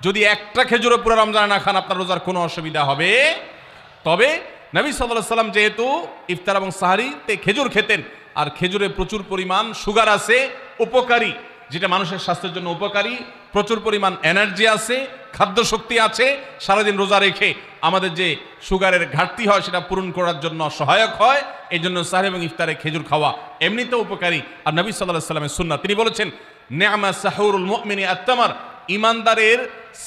যদি একটা খেজুরও পুরো রমজানে না খান, আপনার রোজার কোনো অসুবিধা হবে। তবে নবী সাল্লাল্লাহু আলাইহি সাল্লাম যেহেতু ইফতার এবং সাহরিতে খেজুর খেতেন, আর খেজুরে প্রচুর পরিমাণ সুগার আছে, উপকারী, যেটা মানুষের স্বাস্থ্যের জন্য উপকারী, প্রচুর পরিমাণ এনার্জি আছে, খাদ্য শক্তি আছে, সারাদিন রোজা রেখে আমাদের যে সুগারের ঘাটতি হয় সেটা পূরণ করার জন্য সহায়ক হয়। এই জন্য সাহরি এবং ইফতারে খেজুর খাওয়া এমনিতেও উপকারী। আর নবী সাল্লাল্লাহু আলাইহি সাল্লামের সুন্নাহ, তিনি বলেছেন, নি'মা সাহুরুল মুমিনি আত-তামার, ইমানদারের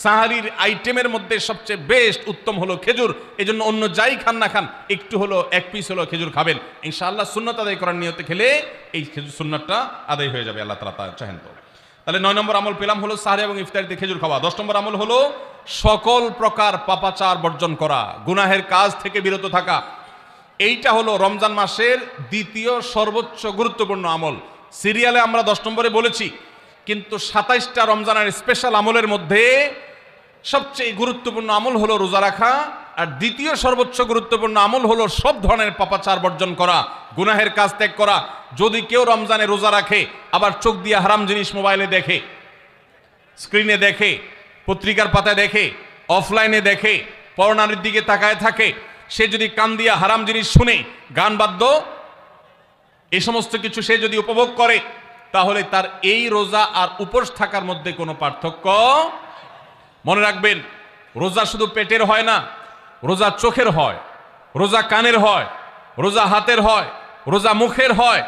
সাহারির আইটেমের মধ্যে সবচেয়ে বেস্ট উত্তম হলো খেজুর। এজন্য অন্য যাই খান না খান, একটু হলো, এক পিস হলো খেজুর খাবেন, ইনশাআল্লাহ সুন্নাত আদায় করার নিয়তে খেলে এই খেজুর সুন্নাতটা আদায় হয়ে যাবে, আল্লাহ তাআলা চাহেন তো। তাহলে 9 নম্বর আমল পেলাম হলো সাহরি এবং ইফতারিতে খেজুর খাওয়া। 10 নম্বর আমল হলো সকল প্রকার পাপাচার বর্জন করা, গুনাহের কাজ থেকে বিরত থাকা। এইটা হলো রমজান মাসের দ্বিতীয় সর্বোচ্চ গুরুত্বপূর্ণ আমল। সিরিয়ালে আমরা 10 নম্বরে বলেছি, কিন্তু 27টা রমজানের স্পেশাল আমলের মধ্যে সবচেয়ে গুরুত্বপূর্ণ আমল হলো রোজা রাখা আর দ্বিতীয় সর্বোচ্চ গুরুত্বপূর্ণ আমল হলো সব ধরনের পাপাচার বর্জন করা, গুনাহের কাজ ত্যাগ করা। যদি কেউ রমজানে রোজা রাখে আবার চোখ দিয়ে হারাম জিনিস মোবাইলে দেখে, স্ক্রিনে দেখে, পত্রিকার পাতায় দেখে, অফলাইনে দেখে, পরনারীর দিকে তাকায় থাকে, সে যদি কান দিয়া হারাম জিনিস শুনে, গান বাদ্য এই সমস্ত কিছু সে যদি উপভোগ করে, তাহলে তার এই রোজা আর উপোস থাকার মধ্যে কোনো পার্থক্য। মনে রাখবেন, রোজা শুধু পেটের হয় না, রোজা চোখের হয়, রোজা কানের হয়, রোজা হাতের হয়, রোজা মুখের হয়,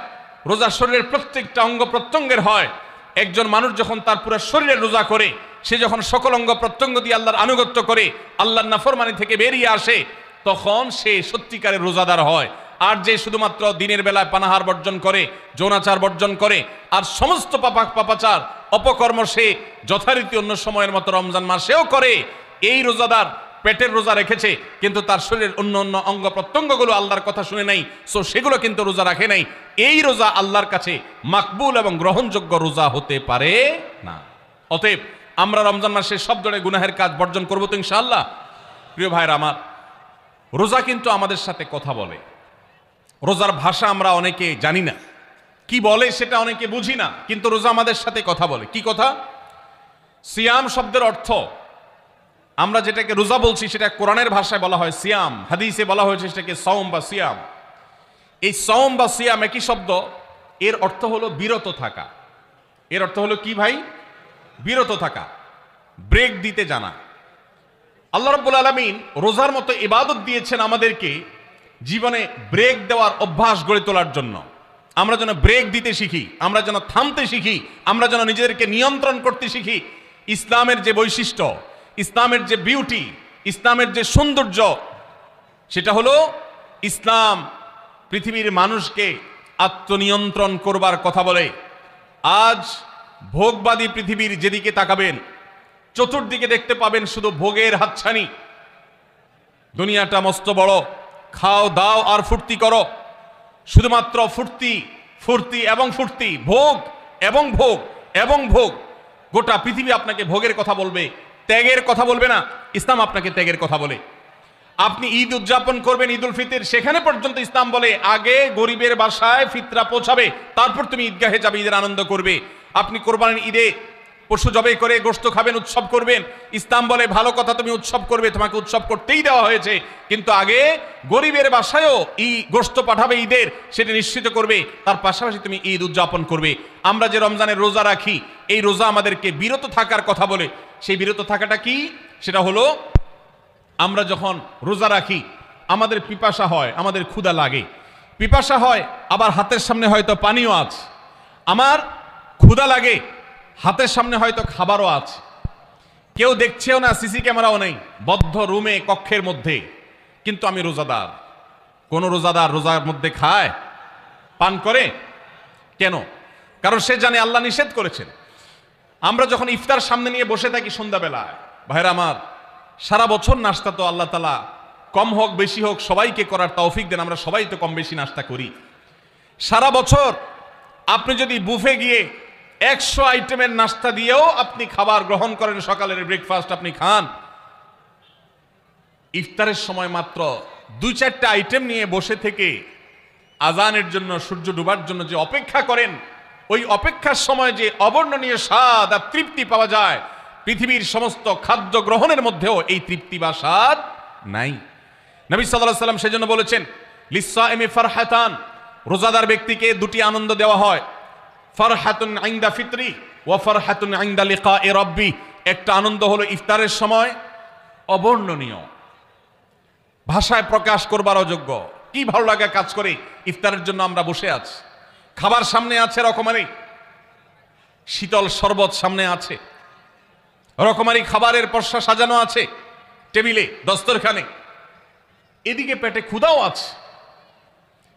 রোজা শরীরের প্রত্যেকটা অঙ্গ প্রত্যঙ্গের হয়। একজন মানুষ যখন তার পুরো শরীরের রোজা করে, সে যখন সকল অঙ্গ প্রত্যঙ্গ দিয়ে আল্লাহর আনুগত্য করে, আল্লাহর নাফরমানি থেকে বেরিয়ে আসে, তখন সে সত্যিকারের রোজাদার হয়। আর যে শুধুমাত্র দিনের বেলায় পানাহার বর্জন করে, যৌনাচার বর্জন করে, আর সমস্ত পাপাচার অপকর্ম সে যথারীতি অন্য সময়ের মতো রমজান মাসেও করে, এই রোজাদার পেটের রোজা রেখেছে কিন্তু তার শরীরের অন্য অন্য অঙ্গ প্রত্যঙ্গগুলো আল্লাহর কথা শুনে নাই, সো সেগুলো কিন্তু রোজা রাখে নাই। এই রোজা আল্লাহর কাছে মাকবুল এবং গ্রহণযোগ্য রোজা হতে পারে না। অতএব আমরা রমজান মাসে সব ধরনের গুনাহের কাজ বর্জন করবো তো ইনশাআল্লাহ। প্রিয় ভাইরা আমার, রোজা কিন্তু আমাদের সাথে কথা বলে। রোজার ভাষা আমরা অনেকে জানি না, কি বলে সেটা অনেকে বুঝি না, কিন্তু রোজা আমাদের সাথে কথা বলে। কি কথা? সিয়াম শব্দের অর্থ, আমরা যেটাকে রোজা বলছি সেটা কোরআনের ভাষায় বলা হয় সিয়াম, হাদিসে বলা হয়েছে সেটাকে সওম বা সিয়াম। এই সওম বা সিয়াম একই শব্দ, এর অর্থ হলো বিরত থাকা। এর অর্থ হলো কি ভাই? বিরত থাকা, ব্রেক দিতে জানা। আল্লাহ রাব্বুল আলামিন রোজার মতো ইবাদত দিয়েছেন আমাদেরকে জীবনে ব্রেক দেওয়ার অভ্যাস গড়ে তোলার জন্য। আমরা যেন ব্রেক দিতে শিখি, আমরা যেন থামতে শিখি, আমরা যেন নিজেদেরকে নিয়ন্ত্রণ করতে শিখি। ইসলামের যে বৈশিষ্ট্য, ইসলামের যে বিউটি, ইসলামের যে সৌন্দর্য, সেটা হলো ইসলাম পৃথিবীর মানুষকে আত্মনিয়ন্ত্রণ করবার কথা বলে। আজ ভোগবাদী পৃথিবীর যেদিকে তাকাবেন, চতুর্দিকে দেখতে পাবেন শুধু ভোগের হাতছানি। দুনিয়াটা মস্ত বড়, খাও দাও আর ফুর্তি করো, শুধুমাত্র ফুর্তি ফুর্তি এবং ফুর্তি, ভোগ এবং ভোগ এবং ভোগ। গোটা পৃথিবী আপনাকে ভোগের কথা বলবে, ত্যাগের কথা বলবে না। ইসলাম আপনাকে ত্যাগের কথা বলে। আপনি ঈদ উদযাপন করবেন, ঈদ উল ফিতর, সেখানে পর্যন্ত ইসলাম বলে আগে গরিবের বাসায় ফিতরা পৌঁছাবে, তারপর তুমি ঈদগাহে যাবে, ঈদের আনন্দ করবে। আপনি কোরবানির ঈদে পশু জবাই করে গোশত খাবেন, উৎসব করবেন, ইসলাম বলে ভালো কথা, তুমি উৎসব করবে, তোমাকে উৎসব করতেই দেওয়া হয়েছে, কিন্তু আগে গরিবের বাসায়ও গোশত পাঠাবে ঈদের, সেটা নিশ্চিত করবে, তার পাশাপাশি তুমি ঈদ উদযাপন করবে। আমরা যে রমজানের রোজা রাখি, এই রোজা আমাদেরকে বিরত থাকার কথা বলে। সেই বিরত থাকাটা কি? সেটা হলো আমরা যখন রোজা রাখি আমাদের পিপাসা হয়, আমাদের ক্ষুধা লাগে, পিপাসা হয়, আবার হাতের সামনে হয়তো পানিও আছে। আমার ক্ষুধা লাগে, হাতের সামনে হয়তো খাবারও আছে, কেউ দেখছেও না, সিসি ক্যামেরাও নেই, বদ্ধ রুমে কক্ষের মধ্যে, কিন্তু আমি রোজাদার। কোন রোজাদার রোজার মধ্যে খায়, পান করে? কেন? কারণ সে জানে আল্লাহ নিষেধ করেছেন। আমরা যখন ইফতার সামনে নিয়ে বসে থাকি সন্ধ্যাবেলায়, ভাইরা আমার, সারা বছর নাস্তা তো আল্লাহ তাআলা কম হোক বেশি হোক সবাইকে করার তৌফিক দেন, আমরা সবাই তো কম বেশি নাস্তা করি। সারা বছর আপনি যদি বুফে গিয়ে 100 আইটেমের নাস্তা দিয়েও আপনি খাবার গ্রহণ করেন, সকালের ব্রেকফাস্ট আপনি খান, ইফতারের সময় মাত্র 2-4টা আইটেম নিয়ে বসে থেকে আজানের জন্য, সূর্য ডুবার জন্য যে অপেক্ষা করেন, ওই অপেক্ষার সময় যে অবর্ণনীয় স্বাদ আর তৃপ্তি পাওয়া যায়, পৃথিবীর সমস্ত খাদ্য গ্রহণের মধ্যেও এই তৃপ্তি বা স্বাদ নাই। নবী সাল্লাল্লাহু আলাইহি ওয়াসাল্লাম সেজন্য বলেছেন, লিসসাইমি ফারহাতান, রোজাদার ব্যক্তিকে দুটি আনন্দ দেওয়া হয়, ফারহাতুন ইনদা ফিতরি ওয়া ফারহাতুন ইনদা লিকাই রাব্বি। একটা আনন্দ হলো ইফতারের সময়, অবর্ণনীয়, ভাষায় প্রকাশ করবার অযোগ্য। কি ভালো লাগা কাজ করে, ইফতারের জন্য আমরা বসে আছি, খাবার সামনে আছে রকমারি, শীতল শরবত সামনে আছে, রকমারি খাবারের পসরা সাজানো আছে টেবিলে, দস্তরখানে, এদিকে পেটে ক্ষুধাও আছে,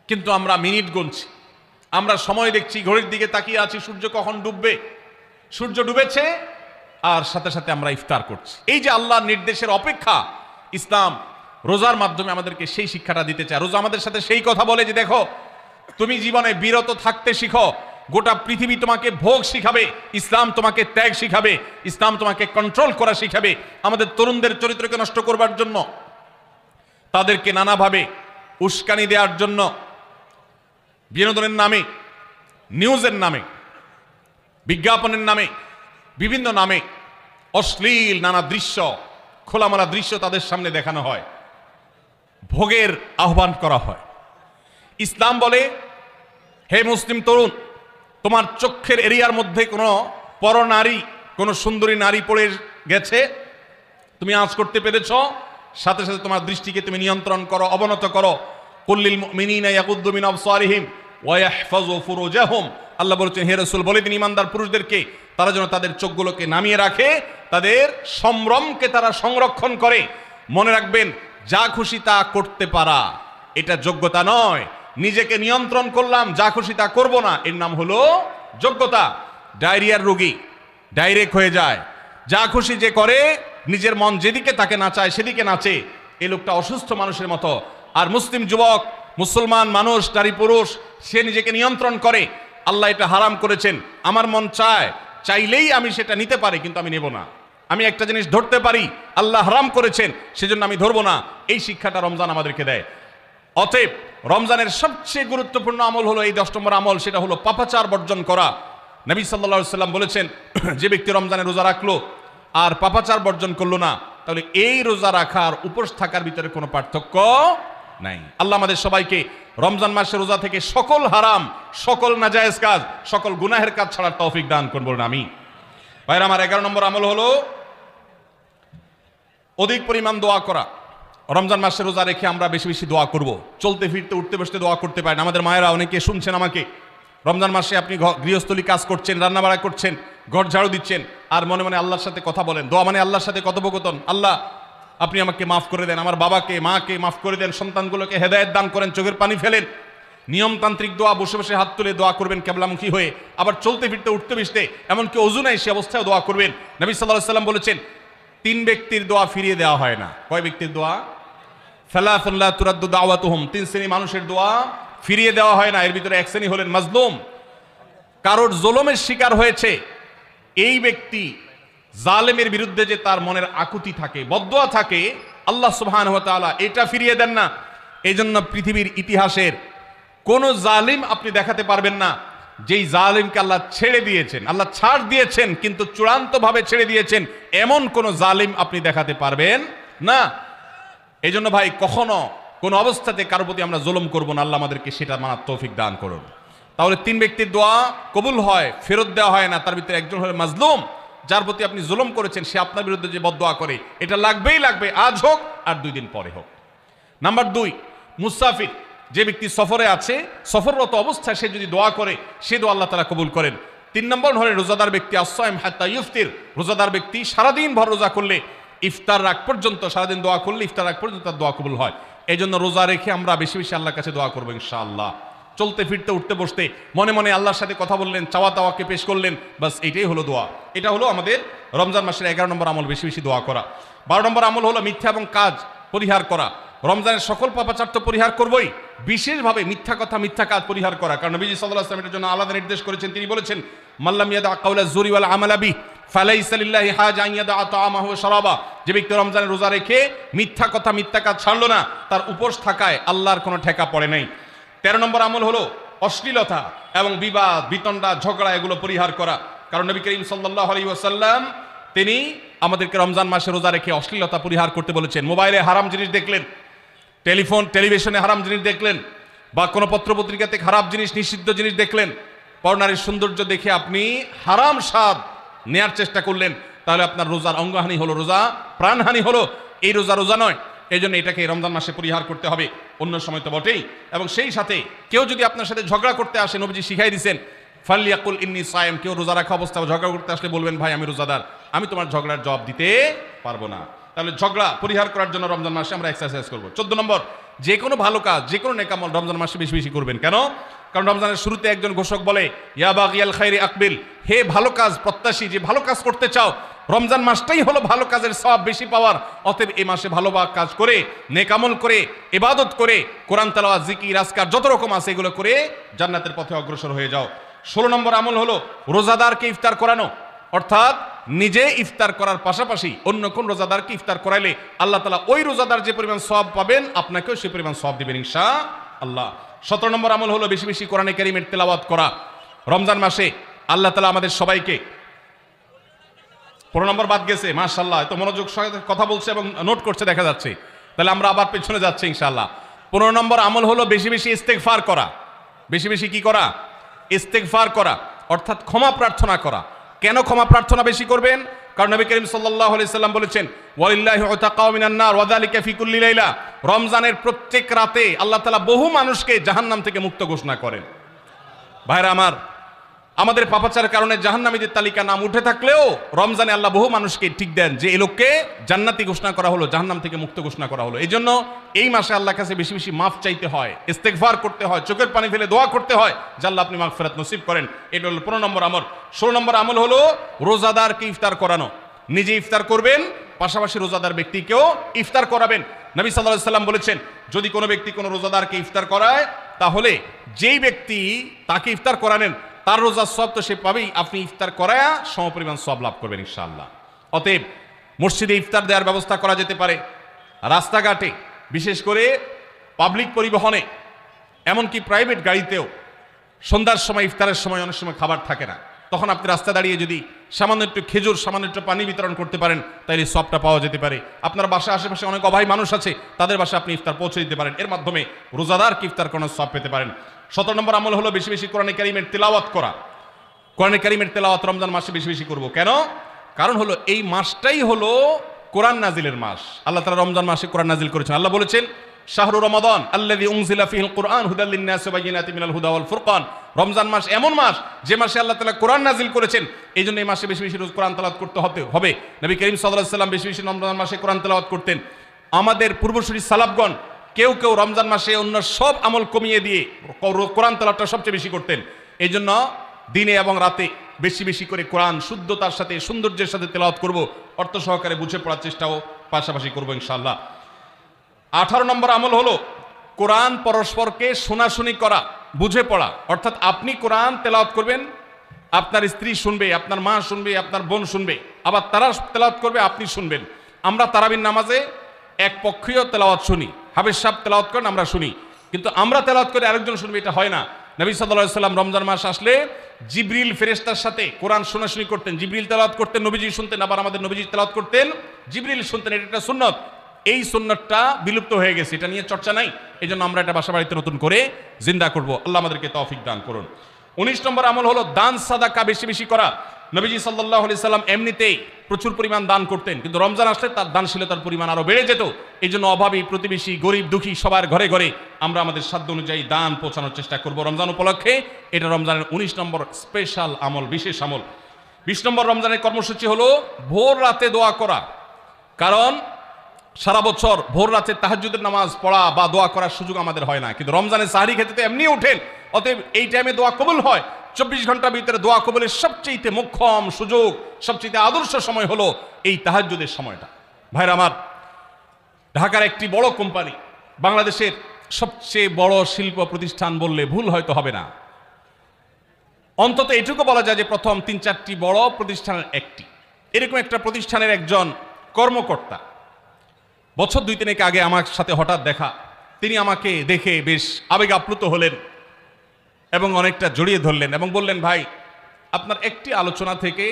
কিন্তু আমরা মিনিট গুনছি, আমরা সময় দেখছি, ঘড়ির দিকে তাকিয়ে আছি, সূর্য কখন ডুববে। সূর্য ডুবেছে আর সাথে সাথে আমরা ইফতার করছি। এই যে আল্লাহর নির্দেশের অপেক্ষা, ইসলাম রোজার মাধ্যমে আমাদেরকে সেই শিক্ষাটা দিতে চায়। রোজা আমাদের সাথে সেই কথা বলে যে দেখো, তুমি জীবনে বিরত থাকতে শিখো, গোটা পৃথিবী তোমাকে ভোগ শিখাবে, ইসলাম তোমাকে ত্যাগ শিখাবে, ইসলাম তোমাকে কন্ট্রোল করা শিখাবে, আমাদের তরুণদের চরিত্রকে নষ্ট করবার জন্য। তাদেরকে নানাভাবে উস্কানি দেওয়ার জন্য বিনোদনের নামে, নিউজের নামে, বিজ্ঞাপনের নামে, বিভিন্ন নামে অশ্লীল নানা দৃশ্য, খোলামেলা দৃশ্য তাদের সামনে দেখানো হয়, ভোগের আহ্বান করা হয়। ইসলাম বলে, হে মুসলিম তরুণ, তোমার চোখের এরিয়ার মধ্যে কোনো পরনারী, কোনো সুন্দরী নারী পড়ে গেছে, তুমি আঁচ করতে পেরেছ, সাথে সাথে তোমার দৃষ্টিকে তুমি নিয়ন্ত্রণ করো, অবনত করো। কুল্লিল মুমিনিনা ইয়াগুদ্দু মিন আবসারিহিম ওয়া ইয়াহফাযু ফুরুজাহুম। আল্লাহ বলেছেন, হে রাসূল বলে দিন ঈমানদার পুরুষদেরকে তারা যেন তাদের চোখগুলোকে নামিয়ে রাখে, তাদের সম্ভ্রমকে তারা সংরক্ষণ করে। মনে রাখবেন, যা খুশি তা করতে পারা এটা যোগ্যতা নয়। নিজেকে নিয়ন্ত্রণ করলাম, যা খুশি তা করব না, এর নাম হলো যোগ্যতা। ডায়রিয়ার রোগী ডাইরেক্ট হয়ে যায়, যা খুশি যে করে, নিজের মন যেদিকে তাকে নাচায় সেদিকে নাচে, এই লোকটা অসুস্থ মানুষের মতো। আর মুসলিম যুবক, মুসলমান মানুষ, নারী পুরুষ, সে নিজেকে নিয়ন্ত্রণ করে। আল্লাহ এটা হারাম করেছেন, আমার মন চায়, চাইলেই আমি সেটা নিতে পারি, কিন্তু আমি নেব না। আমি একটা জিনিস ধরতে পারি, আল্লাহ হারাম করেছেন, সেজন্য আমি ধরবো না। এই শিক্ষাটা রমজান আমাদেরকে দেয়। অতএব রমজানের সবচেয়ে গুরুত্বপূর্ণ আমল হলো এই 10 নম্বর আমল, সেটা হলো পাপাচার বর্জন করা। নবী সাল্লাল্লাহু আলাইহি সাল্লাম বলেছেন, যে ব্যক্তি রমজানে রোজা রাখলো আর পাপাচার বর্জন করলো না, তাহলে এই রোজা রাখার উপোস থাকার ভিতরে কোনো পার্থক্য নাই। আল্লাহ আমাদের সবাইকে রমজান মাসের রোজা থেকে সকল হারাম, সকল নাজায়েজ কাজ, সকল গুনাহের কাজ ছাড়ার তৌফিক দান করুন, বলুন আমিন। ভাইরা আমার, 11 নম্বর আমল হলো অধিক পরিমাণ দোয়া করা। রমজান মাসে রোজা রেখে আমরা বেশি বেশি দোয়া করব। চলতে ফিরতে, উঠতে বসতে দোয়া করতে পারেন। আমাদের মায়েরা অনেকে শুনছেন আমাকে, রমজান মাসে আপনি গৃহস্থলী কাজ করছেন, রান্নাবাড়া করছেন, ঘর ঝাড়ু দিচ্ছেন, আর মনে মনে আল্লাহর সাথে কথা বলেন। দোয়া মানে আল্লাহর সাথে কথোপকথন। আল্লাহ, আপনি আমাকে মাফ করে দেন, আমার বাবাকে মাকে মাফ করে দেন, সন্তানগুলোকে হেদায়েত দান করেন, চোখের পানি ফেলেন। নিয়মতান্ত্রিক দোয়া, বসে বসে হাত তুলে দোয়া করবেন কেবলামুখী হয়ে। আবার চলতে ফিরতে, উঠতে বসতে, এমনকি ওযু নাই সে অবস্থায় দোয়া করবেন। নবী সাল্লাল্লাহু আলাইহি সাল্লাম বলেছেন, 3 ব্যক্তির দোয়া ফিরিয়ে দেওয়া হয় না। কয় ব্যক্তির দোয়া? সালাতুন লা তুরাদ্দু দাওয়াতুহুম। 3 শ্রেণী মানুষের দোয়া ফিরিয়ে দেওয়া হয় না। এর ভিতরে এক শ্রেণী হলেন মাজলুম, কারোর জুলুমের শিকার হয়েছে। এই ব্যক্তি জালেমের বিরুদ্ধে যে তার মনের আকুতি থাকে, বদদোয়া থাকে, আল্লাহ সুবহানাহু ওয়া তাআলা এটা ফিরিয়ে দেন না। এই জন্য পৃথিবীর ইতিহাসের কোন জালিম আপনি দেখাতে পারবেন না যেই জালিমকে আল্লাহ ছেড়ে দিয়েছেন, আল্লাহ ছাড় দিয়েছেন কিন্তু চূড়ান্তভাবে ছেড়ে দিয়েছেন, এমন কোন জালিম আপনি দেখাতে পারবেন না। এই জন্য ভাই, কখনো কোন অবস্থাতে কারোর প্রতি আমরা জুলুম করব না। আল্লাহ আমাদেরকে সেটা মানার তৌফিক দান করুন। তাহলে 3 ব্যক্তির দোয়া কবুল হয়, ফেরত দেওয়া হয় না। তার ভিতরে একজন হলো মাজলুম, যার প্রতি আপনি জুলুম করেছেন, সে আপনার বিরুদ্ধে যে বদদোয়া করে, এটা লাগবেই লাগবে, আজ হোক আর 2 দিন পরে হোক। নাম্বার 2, মুসাফির, যে ব্যক্তি সফরে আছে, সফররত অবস্থায় সে যদি দোয়া করে, সে দোয়া আল্লাহ তাআলা কবুল করেন। 3 নম্বর হলো রোজাদার ব্যক্তি, আস-সাইম হাত্তা ইফতির। রোজাদার ব্যক্তি সারাদিন ভর রোজা করলে, ইফতার রাগ পর্যন্ত, সারাদিন দোয়া করলে ইফতার রাগ পর্যন্ত তার দোয়া কবুল হয়। এই জন্য রোজা রেখে আমরা বেশি বেশি আল্লাহর কাছে দোয়া করবো ইনশাআল্লাহ। চলতে ফিরতে, উঠতে বসতে মনে মনে আল্লাহর সাথে কথা বললেন, চাওয়া তাওয়াকে পেশ করলেন, বাস এটাই হলো দোয়া। এটা হলো আমাদের রমজান মাসের 11 নম্বর আমল, বেশি বেশি দোয়া করা। 12 নম্বর আমল হলো মিথ্যা এবং কাজ পরিহার করা। রমজানের সকল পাপাচার তো পরিহার করবই, বিশেষভাবে মিথ্যা কথা, মিথ্যা কাজ পরিহার করা। কারণ নবীজি সাল্লাল্লাহু আলাইহি ওয়াসাল্লাম এটার জন্য আলাদা নির্দেশ করেছেন। তিনি বলেছেন, মাল্লাম ইয়াদা কাওলা যুরি ওয়াল আমালা বিহি ফালাইসা লিল্লাহি হাজা আন ইয়াদা তাআমাহু ওয়া শারাবা। যে ব্যক্তি রমজানে রোজা রেখে মিথ্যা কথা, মিথ্যা কাজ ছাড়লো না, তার উপোস থাকায় আল্লাহর কোনো ঠেকা পড়ে নাই। 13 নম্বর আমল হলো অশ্লীলতা এবং বিবাদ, বিতণ্ডা, ঝগড়া, এগুলো পরিহার করা। কারণ নবী করিম সাল্লাল্লাহু আলাইহি ওয়াসাল্লাম তিনি আমাদেরকে রমজান মাসে রোজা রেখে অশ্লীলতা পরিহার করতে বলেছেন। মোবাইলে হারাম জিনিস দেখলেন, টেলিভিশনে হারাম জিনিস দেখলেন, বা কোনো পত্রপত্রিকাতে খারাপ জিনিস, নিষিদ্ধ জিনিস দেখলেন, পরনারীর সৌন্দর্য দেখে আপনি হারাম স্বাদ নেয়ার চেষ্টা করলেন, তাহলে আপনার রোজার অঙ্গহানি হলো, রোজা প্রাণহানি হলো। এই রোজা রোজা নয়। এই জন্য এটাকে রমজান মাসে পরিহার করতে হবে, অন্য সময় তো বটেই। এবং সেই সাথে কেউ যদি আপনার সাথে ঝগড়া করতে আসে, নবীজি শিখাই দিয়েছেন, ফালিয়াকুল ইন্নী সায়েম। কেউ রোজা রাখা অবস্থায় ঝগড়া করতে আসলে বলবেন, ভাই আমি রোজাদার, আমি তোমার ঝগড়ার জবাব দিতে পারবো না। তাহলে ঝগড়া পরিহার করার জন্য রমজান মাসে আমরা এক্সারসাইজ করবো। 14 নম্বর, যে কোনো ভালো কাজ, যে কোনো নেক আমল রমজান মাসে বেশি বেশি করবেন। কেন? কারণ রমজানের শুরুতে একজন ঘোষক বলে, ইয়া বাগিয়াল খাইরি আকবিল, হে ভালো কাজ প্রত্যাশী, যে ভালো কাজ করতে চাও, রমজান মাসটাই হলো ভালো কাজের সওয়াব বেশি পাওয়ার। অতএব এই মাসে ভালো কাজ করে, নেক আমল করে, ইবাদত করে, কোরআন তেলাওয়াত, জিকির, আজকার যত রকম আছে এগুলো করে জান্নাতের পথে অগ্রসর হয়ে যাও। 16 নম্বর আমল হলো রোজাদারকে ইফতার করানো। অর্থাৎ নিজে ইফতার করার পাশাপাশি অন্য কোন রোজাদারকে ইফতার করাইলে আল্লাহ তাআলা ওই রোজাদার যে পরিমাণ সওয়াব পাবেন আপনাকেও সেই পরিমাণ সওয়াব দিবেন ইনশাআল্লাহ। 17 নম্বর আমল হলো বেশি বেশি কোরআনে কারীমের তেলাওয়াত করা। রমজান মাসে আল্লাহ তাআলা আমাদের সবাইকে 15 নম্বর বাদ গেছে, মাশাআল্লাহ এত মনোযোগ সহকারে কথা বলছে এবং নোট করছে দেখা যাচ্ছে, তাহলে আমরা আবার পেছনে যাচ্ছি ইনশাআল্লাহ। 15 নম্বর আমল হলো বেশি বেশি ইস্তেগফার করা। বেশি বেশি কি করা? ইস্তেগফার করা, অর্থাৎ ক্ষমা প্রার্থনা করা। কেন ক্ষমা প্রার্থনা বেশি করবেন? কারণ নবী করিম সাল্লাল্লাহু আলাইহি সাল্লাম বলেছেন ওয়ালিল্লাহি উতাকাউ মিনান নার ওয়া যালিকা ফি কুল্লি লাইলা। রমজানের প্রত্যেক রাতে আল্লাহ তাআলা বহু মানুষকে জাহান্নাম থেকে মুক্ত ঘোষণা করেন। ভাইরা আমার, আমাদের পাপাচারের কারণে জাহান্নামীদের তালিকা নাম উঠে থাকলেও রমজানে আল্লাহ বহু মানুষকে ঠিক দেন যে এই লোককে জান্নাতি ঘোষণা করা হলো, জাহান্নাম থেকে মুক্ত ঘোষণা করা হলো। এই জন্য এই মাসে আল্লাহর কাছে বেশি বেশি মাফ চাইতে হয়, ইস্তেগফার করতে হয়, চোখের পানি ফেলে দোয়া করতে হয় যে আল্লাহ আপনি মাগফিরাত নসিব করেন। এটা হলো 15 নম্বর আমল। 16 নম্বর আমল হলো রোজাদারকে ইফতার করানো। নিজে ইফতার করবেন, পাশাপাশি রোজাদার ব্যক্তিকেও ইফতার করাবেন। নবী সাল্লাল্লাহু আলাইহি সাল্লাম বলেছেন যদি কোনো ব্যক্তি কোনো রোজাদারকে ইফতার করায় তাহলে যেই ব্যক্তি তাকে ইফতার করানেন তার রোজার সওয়াব তো সে পাবেই, আপনি ইফতার করায়া সমপরিমাণ সওয়াব লাভ করবেন ইনশাআল্লাহ। অতএব মসজিদে ইফতার দেওয়ার ব্যবস্থা করা যেতে পারে, রাস্তাঘাটে, বিশেষ করে পাবলিক পরিবহনে, এমনকি প্রাইভেট গাড়িতেও সন্ধ্যার সময় ইফতারের সময় অনেক সময় খাবার থাকে না, তখন আপনি রাস্তা দাঁড়িয়ে যদি সামান্য একটু খেজুর, সামান্য একটু পানি বিতরণ করতে পারেন তাহলে সওয়াবটা পাওয়া যেতে পারে। আপনার বাসার আশেপাশে অনেক অভাবী মানুষ আছে, তাদের বাসায় আপনি ইফতার পৌঁছে দিতে পারেন, এর মাধ্যমে রোজাদারকে ইফতার করানোর সওয়াব পেতে পারেন। 17 নম্বর আমল হলো বেশি বেশি কোরআনে কারীমের তেলাওয়াত করা। কোরআনে কারীমের তেলাওয়াত রমজান মাসে বেশি বেশি করব। কেন? কারণ হলো এই মাসটাই হলো কোরআন নাজিলের মাস। আল্লাহ তাআলা রমজান মাসে কোরআন নাজিল করেছেন। আল্লাহ বলেছেন শাহরু রমাদান আল্লাযী উনজিলা ফীহিল কুরআন হুদাল লিন-নাস ওয়া বায়িনাতিন মিনাল হুদা ওয়াল ফুরকান। রমজান মাস এমন মাস যে মাসে আল্লাহ তাআলা কোরআন নাজিল করেছেন, এই জন্য এই মাসে বেশি বেশি রোজ কোরআন তেলাওয়াত করতে হবে। নবী করিম সাল্লাল্লাহু আলাইহি সাল্লাম বেশি বেশি রমজান মাসে কোরআন তেলাওয়াত করতেন। আমাদের পূর্বসূরি সালাফগণ কেউ কেউ রমজান মাসে অন্য সব আমল কমিয়ে দিয়ে কোরআন তেলাওয়াতটা সবচেয়ে বেশি করতেন। এই জন্য দিনে এবং রাতে বেশি বেশি করে কোরআন শুদ্ধতার সাথে, সৌন্দর্যের সাথে তেলাওয়াত করব, অর্থ সহকারে বুঝে পড়ার চেষ্টাও পাশাপাশি করব ইনশাআল্লাহ। 18 নম্বর আমল হলো কোরআন পরস্পরকে শোনাশুনি করা, বুঝে পড়া। অর্থাৎ আপনি কোরআন তেলাওয়াত করবেন, আপনার স্ত্রী শুনবে, আপনার মা শুনবে, আপনার বোন শুনবে, আবার তারা তেলাওয়াত করবে, আপনি শুনবেন। আমরা তারাবির নামাজে এক পক্ষীয় তেলাওয়াত শুনি, হাফেজ সাহেব তেলাওয়াত করেন, আমরা শুনি, কিন্তু আমরা তেলাওয়াত করে আরেকজন শুনবে, এটা হয় না। নবী সাল্লাল্লাহু আলাইহি সাল্লাম রমজান মাস আসলে জিবরিল ফেরেশতার সাথে কোরআন শোনাশুনি করতেন। জিবরিল তেলাওয়াত করতেন, নবীজি শুনতেন, আবার আমাদের নবীজি তেলাওয়াত করতেন, জিবরিল শুনতেন। এটা একটা সুন্নত। এই সুন্নতটা বিলুপ্ত হয়ে গেছে, এটা নিয়ে চর্চা নাই। এই জন্য আমরা এটা বাসা বাড়িতে নতুন করে জিন্দা করব। আল্লাহ আমাদেরকে তৌফিক দান করুন। 19 নম্বর আমল হলো দান সাদাকা বেশি বেশি করা। নবীজি সাল্লাল্লাহু আলাইহি সাল্লাম এমনিতেই প্রচুর পরিমাণ দান করতেন, কিন্তু রমজান আসলে তার দানশীলতার পরিমাণ আরো বেড়ে যেত। এই জন্য অভাবী, প্রতিবেশী, গরিব, দুঃখী সবার ঘরে ঘরে আমরা আমাদের সাধ্য অনুযায়ী দান পৌঁছানোর চেষ্টা করব রমজান উপলক্ষে। এটা রমজানের 19 নম্বর স্পেশাল আমল, বিশেষ আমল। 20 নম্বর রমজানের কর্মসূচি হলো ভোর রাতে দোয়া করা। কারণ সারা বছর ভোর রাতে তাহাজ্জুদের নামাজ পড়া বা দোয়া করার সুযোগ আমাদের হয় না, কিন্তু রমজানে সাহরি খেতে তো এমনি ওঠেন। অতএব এই টাইমে দোয়া কবুল হয়। 24 ঘন্টার ভিতরে দোয়া কবুলের সবচেয়ে মোক্ষম সুযোগ, সবচেয়ে আদর্শ সময় হলো এই তাহাজ্জুদের সময়টা। ভাইরা আমার, ঢাকার একটি বড় কোম্পানি, বাংলাদেশের সবচেয়ে বড় শিল্প প্রতিষ্ঠান বললে ভুল হয়তো হবে না, অন্তত এটুকু বলা যায় যে প্রথম 3-4টি বড় প্রতিষ্ঠানের একটি। এরকম একটা প্রতিষ্ঠানের একজন কর্মকর্তা বছর 2-3 আগে আমার সাথে হঠাৎ দেখা। তিনি আমাকে দেখে বেশ আবেগ আপ্লুত হলেন এবং অনেকটা জড়িয়ে ধরলেন এবং বললেন, ভাই আপনার একটি আলোচনা থেকে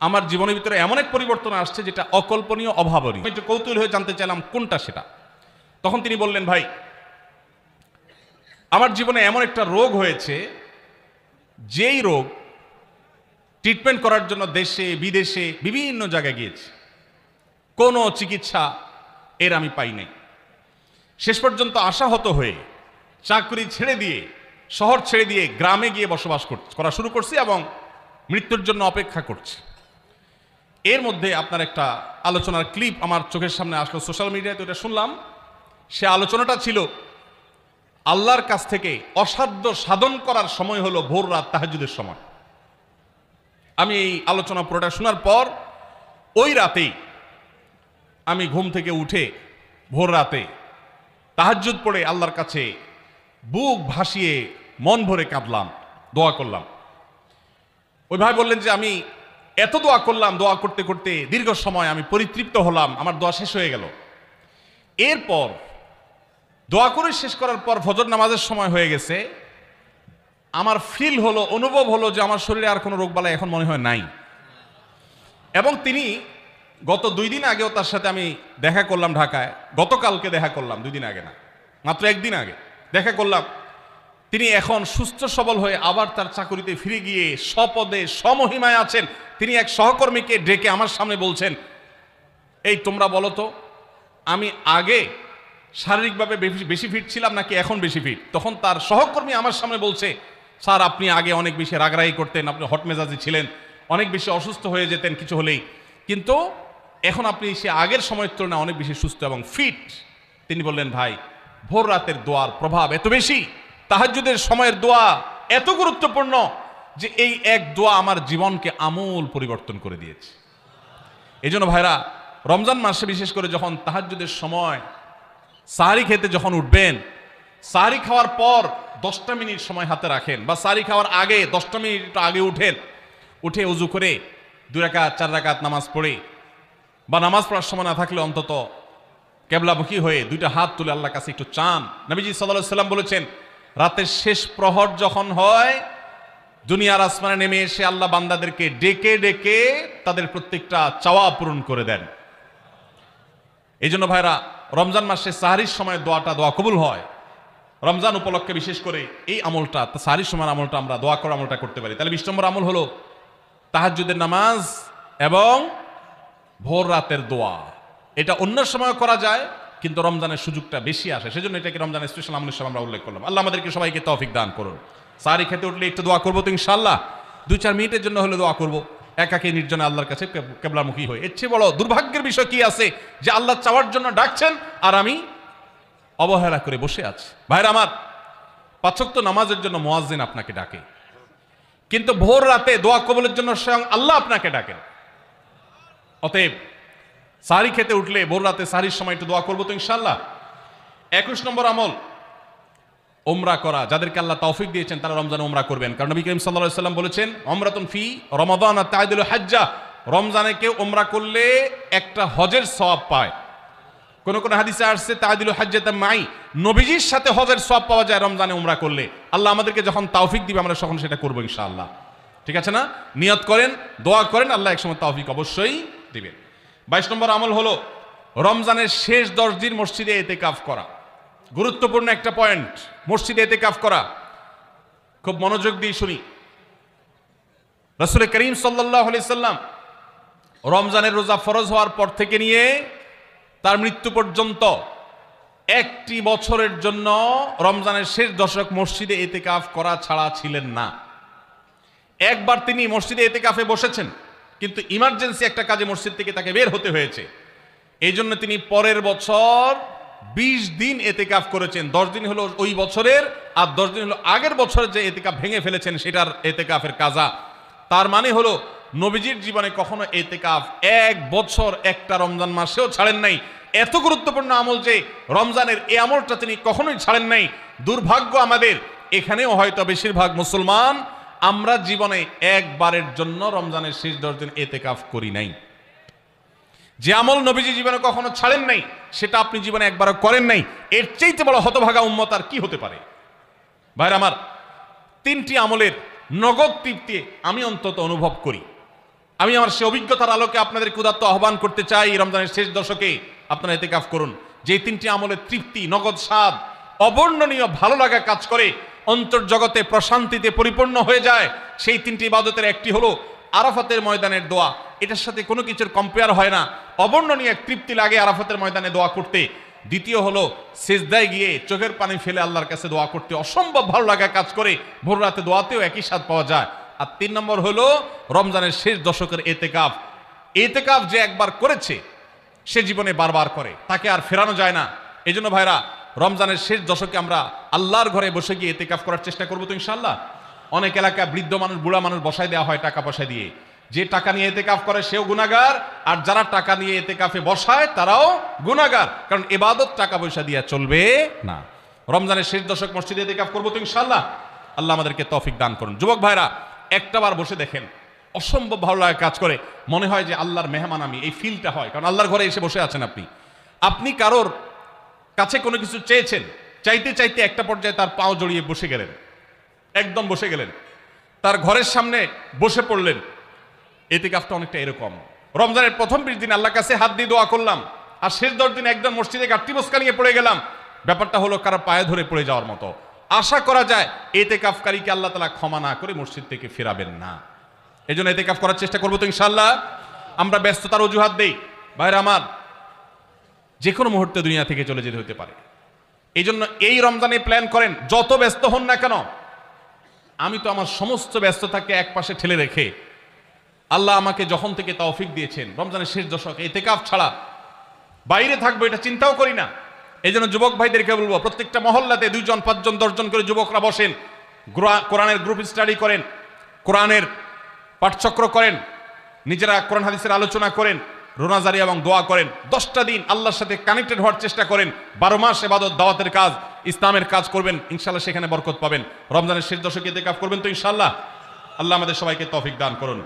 আমার জীবনের ভিতরে এমন এক পরিবর্তন আসছে যেটা অকল্পনীয়, অভাবনীয়। আমি একটু কৌতূহল হয়ে জানতে চাইলাম কোনটা সেটা। তখন তিনি বললেন, ভাই আমার জীবনে এমন একটা রোগ হয়েছে, যেই রোগ ট্রিটমেন্ট করার জন্য দেশে বিদেশে বিভিন্ন জায়গায় গিয়েছি, কোনো চিকিৎসা এর আমি পাই নাই। শেষ পর্যন্ত আশাহত হয়ে চাকরি ছেড়ে দিয়ে, শহর ছেড়ে দিয়ে গ্রামে গিয়ে বসবাস করা শুরু করছি এবং মৃত্যুর জন্য অপেক্ষা করছি। এর মধ্যে আপনার একটা আলোচনার ক্লিপ আমার চোখের সামনে আসলো, সোশ্যাল মিডিয়ায় তো এটা শুনলাম। সে আলোচনাটা ছিল আল্লাহর কাছ থেকে অসাধ্য সাধন করার সময় হলো ভোর রাত তাহাজ্জুদের সময়। আমি এই আলোচনা পুরোটা শোনার পর ওই রাতেই আমি ঘুম থেকে উঠে ভোর রাতে তাহাজ্জুদ পড়ে আল্লাহর কাছে বুক ভাসিয়ে মন ভরে কাঁদলাম, দোয়া করলাম। ওই ভাই বললেন যে আমি এত দোয়া করলাম, দোয়া করতে করতে দীর্ঘ সময় আমি পরিতৃপ্ত হলাম, আমার দোয়া শেষ হয়ে গেল। এরপর দোয়া করে শেষ করার পর ফজর নামাজের সময় হয়ে গেছে, আমার ফিল হলো, অনুভব হলো যে আমার শরীরে আর কোনো রোগবালাই এখন মনে হয় নাই। এবং তিনি গত 2 দিন আগেও তার সাথে আমি দেখা করলাম ঢাকায়, গতকালকে দেখা করলাম, 2 দিন আগে না, মাত্র 1 দিন আগে দেখা করলাম। তিনি এখন সুস্থ সবল হয়ে আবার তার চাকুরিতে ফিরে গিয়ে স্বপদে সমহিমায় আছেন। তিনি এক সহকর্মীকে ডেকে আমার সামনে বলছেন, এই তোমরা বলো তো, আমি আগে শারীরিকভাবে বেশি ফিট ছিলাম নাকি এখন বেশি ফিট? তখন তার সহকর্মী আমার সামনে বলছে, স্যার আপনি আগে অনেক বেশি রাগরাগি করতেন, আপনি হট মেজাজি ছিলেন, অনেক বেশি অসুস্থ হয়ে যেতেন কিছু হলেই, কিন্তু এখন আপনি সে আগের সময়ের তুলনায় অনেক বেশি সুস্থ এবং ফিট। তিনি বললেন, ভাই ভোর রাতের দোয়ার প্রভাব এত বেশি, তাহাজ্জুদের সময়ের দোয়া এত গুরুত্বপূর্ণ যে এই এক দোয়া আমার জীবনকে আমূল পরিবর্তন করে দিয়েছে। এই জন্য ভাইরা, রমজান মাসে বিশেষ করে যখন তাহাজ্জুদের সময় সাহারি খেতে যখন উঠবেন, সাহারি খাওয়ার পর 10টা মিনিট সময় হাতে রাখেন, বা সাহারি খাওয়ার আগে 10টা মিনিট একটু আগে উঠেন, উঠে উজু করে 2 রাকাত 4 রাকাত নামাজ পড়ে, বা নামাজ পড়ার সময় না থাকলে অন্তত কেবলামুখী হয়ে 2টা হাত তুলে আল্লাহর কাছে একটু চান। নবীজি সাল্লাল্লাহু আলাইহি ওয়াসাল্লাম বলেছেন, রাতের শেষ প্রহর যখন হয়, দুনিয়ার আসমানে নেমে এসে আল্লাহ বান্দাদেরকে ডেকে ডেকে তাদের প্রত্যেকটা চাওয়া পূরণ করে দেন। এই জন্য ভাইরা, রমজান মাসে সাহারির সময় দোয়া কবুল হয়। রমজান উপলক্ষে বিশেষ করে এই আমলটা, সাহারির সময় আমলটা আমরা দোয়া করার আমলটা করতে পারি। তাহলে 20 নম্বর আমল হলো তাহাজ্জুদের নামাজ এবং ভোর রাতের দোয়া। এটা অন্য সময় করা যায়, কিন্তু রমজানের সুযোগটা বেশি আসে, সেজন্য এটাকে রমজানের স্পেশাল আমল হিসেবে আমরা উল্লেখ করলাম। আল্লাহ আমাদেরকে সবাইকে তৌফিক দান করুন। সাহারি খেতে উঠলে একটু দোয়া করবো তো ইনশাআল্লাহ, 2-4 মিনিটের জন্য হলে দোয়া করবো, একাকে নির্জনে আল্লাহর কাছে কেবলামুখী হয়ে। এর চেয়ে বড় দুর্ভাগ্যের বিষয় কি আছে যে আল্লাহ চাওয়ার জন্য ডাকছেন আর আমি অবহেলা করে বসে আছি। ভাইরা আমার, 5 ওয়াক্ত নামাজের জন্য মুয়াজ্জিন আপনাকে ডাকে, কিন্তু ভোর রাতে দোয়া কবুলের জন্য স্বয়ং আল্লাহ আপনাকে ডাকেন। অতএব সাহারি খেতে উঠলে ভোর রাতে সাহারির সময় একটু দোয়া করবো তো ইনশাআল্লাহ। 21 নম্বর আমল উমরা করা। যাদেরকে আল্লাহ তৌফিক দিয়েছেন তারা রমজানে উমরা করবেন, কারণ নবী করিম সাল্লাল্লাহু আলাইহি ওয়াসাল্লাম বলেছেন, উমরাতুন ফি রমাদান তা'দিলু হাজ্জা। রমজানে কেউ উমরা করলে একটা হজের সওয়াব পায়। কোন কোন হাদিসে আসছে তা'দিলু হাজ্জাতাম মাই, নবীজির সাথে হজের সওয়াব পাওয়া যায় রমজানে উমরা করলে। আল্লাহ আমাদেরকে যখন তৌফিক দিবে আমরা তখন সেটা করব ইনশাআল্লাহ। ঠিক আছে না? নিয়ত করেন, দোয়া করেন, আল্লাহ একসময় তৌফিক অবশ্যই দিবেন। 22 নম্বর আমল হলো রমজানের শেষ 10 দিন মসজিদে ইতিকাফ করা। গুরুত্বপূর্ণ একটা পয়েন্ট, মসজিদে ইতিকাফ করা। খুব মনোযোগ দিয়ে শুনি। রাসূল করিম সাল্লাল্লাহু আলাইহি সাল্লাম রমজানের রোজা ফরজ হওয়ার পর থেকে নিয়ে তার মৃত্যু পর্যন্ত 1টি বছরের জন্য রমজানের শেষ দশক মসজিদে ইতিকাফ করা ছাড়া ছিলেন না। একবার তিনি মসজিদে ইতিকাফে বসেছেন, কিন্তু ইমার্জেন্সি একটা কাজে মসজিদ থেকে তাকে বের হতে হয়েছে। এই জন্য তিনি পরের বছর 20 দিন ইতিকাফ করেছেন। 10 দিন হলো ওই বছরের, আর 10 দিন হলো আগের বছরের যে ইতিকাফ ভেঙে ফেলেছেন সেটার ইতিকাফের কাজা। তার মানে হলো নবীজির জীবনে কখনো ইতিকাফ 1 বছর একটা রমজান মাসেও ছাড়েন নাই। এত গুরুত্বপূর্ণ আমল যে রমজানের এই আমলটা তিনি কখনোই ছাড়েন নাই। দুর্ভাগ্য আমাদের, এখানেও হয়তো বেশিরভাগ মুসলমান আমরা জীবনে একবারের জন্য রমজানের শেষ 10 দিন ইতিকাফ করি নাই। যে আমল নবীজি জীবনে কখনো ছাড়েন নাই সেটা আপনি জীবনে একবারও করেন নাই। এর চাইতে বড় হতভাগা উম্মত আর কি হতে পারে? ভাইরা আমার, 3টি আমলের নগদ তৃপ্তি আমি অন্তত অনুভব করি। আমি আমার সে অভিজ্ঞতার আলোকে আপনাদের উদাত্ত আহ্বান করতে চাই, রমজানের শেষ দশকে আপনারা ইতিকাফ করুন। যে 3টি আমলের তৃপ্তি, নগদ স্বাদ, অবর্ণনীয় ভালো লাগা কাজ করে, অন্তর্জগতে প্রশান্তিতে পরিপূর্ণ হয়ে যায়, সেই 3টি ইবাদতের একটি হলো আরাফাতের ময়দানের দোয়া। এটার সাথে কোনো কিছুর কম্পেয়ার হয় না। অবর্ণনীয় এক তৃপ্তি লাগে আরাফাতের ময়দানে দোয়া করতে। দ্বিতীয় হলো সিজদায় গিয়ে চোখের পানি ফেলে আল্লাহর কাছে দোয়া করতে অসম্ভব ভালো লাগা কাজ করে। ভোর রাতে দোয়াতেও একই স্বাদ পাওয়া যায়। আর 3 নম্বর হলো রমজানের শেষ দশকের ইতিকাফ। ইতিকাফ যে একবার করেছে সে জীবনে বারবার করে, তাকে আর ফেরানো যায় না। এই জন্য ভাইরা, রমজানের শেষ দশকে আমরা আল্লাহর ঘরে বসে গিয়ে ইতিকাফ করার চেষ্টা করবো তো ইনশাআল্লাহ। অনেক এলাকায় বৃদ্ধ মানুষ, বুড়া মানুষ বসায় দেওয়া হয় টাকা পয়সা দিয়ে। যে টাকা নিয়ে ইতিকাফ করে সেও গুনাহগার, আর যারা টাকা নিয়ে ইতিকাফে বসায় তারাও গুনাহগার, কারণ ইবাদত টাকা পয়সা দিয়ে চলবে না। রমজানের শেষ দশক মসজিদে ইতিকাফ করবো তো ইনশাআল্লাহ। আল্লাহ আমাদেরকে তৌফিক দান করুন। যুবক ভাইরা, একটাবার বসে দেখেন অসম্ভব ভালো লাগা কাজ করে, মনে হয় যে আল্লাহর মেহমান আমি, এই ফিলটা হয়। কারণ আল্লাহর ঘরে এসে বসে আছেন আপনি, আপনি কারোর কাছে কোনো কিছু চেয়েছেন, চাইতে চাইতে একটা পর্যায়ে তার পাও জড়িয়ে বসে গেলেন, একদম বসে গেলেন, তার ঘরের সামনে বসে পড়লেন। ইতিকাফটা অনেকটা এরকম। রমজানের প্রথম 20 দিন আল্লাহর কাছে হাত দিয়ে দোয়া করলাম, আর শেষ 10 দিন একদম মসজিদে গাট্টি বসকা নিয়ে পড়ে গেলাম। ব্যাপারটা হলো কারো পায়ে ধরে পড়ে যাওয়ার মতো। আশা করা যায় ইতিকাফকারীকে আল্লাহ তাআলা ক্ষমা না করে মসজিদ থেকে ফেরাবেন না। এই জন্য ইতিকাফ করার চেষ্টা করবো তো ইনশাআল্লাহ। আমরা ব্যস্ততার অজুহাত দেই, ভাইরা আমার, যে কোনো মুহূর্তে দুনিয়া থেকে চলে যেতে হতে পারে। এই জন্য এই রমজানে প্ল্যান করেন, যত ব্যস্ত হন না কেন। আমি তো আমার সমস্ত ব্যস্ততাকে এক পাশে ঠেলে রেখে আল্লাহ আমাকে যখন থেকে তৌফিক দিয়েছেন, রমজানের শেষ দশকে ইতিকাফ ছাড়া বাইরে থাকবো এটা চিন্তাও করি না। এই জন্য যুবক ভাইদেরকে বলবো, প্রত্যেকটা মহল্লাতে 2 জন 5 জন 10 জন করে যুবকরা বসেন, কোরআনের গ্রুপ স্টাডি করেন, কোরআনের পাঠচক্র করেন, নিজেরা কোরআন হাদিসের আলোচনা করেন, রোনাজারি এবং দোয়া করেন। 10টা দিন আল্লাহর সাথে কানেক্টেড হওয়ার চেষ্টা করেন। 12 মাস ইবাদত, দাওয়াতের কাজ, ইসলামের কাজ করবেন, ইনশাআল্লাহ সেখানে বরকত পাবেন। রমজানের শেষ দশকে ইতিকাফ করবেন তো ইনশাআল্লাহ। আল্লাহ আমাদের সবাইকে তৌফিক দান করুন।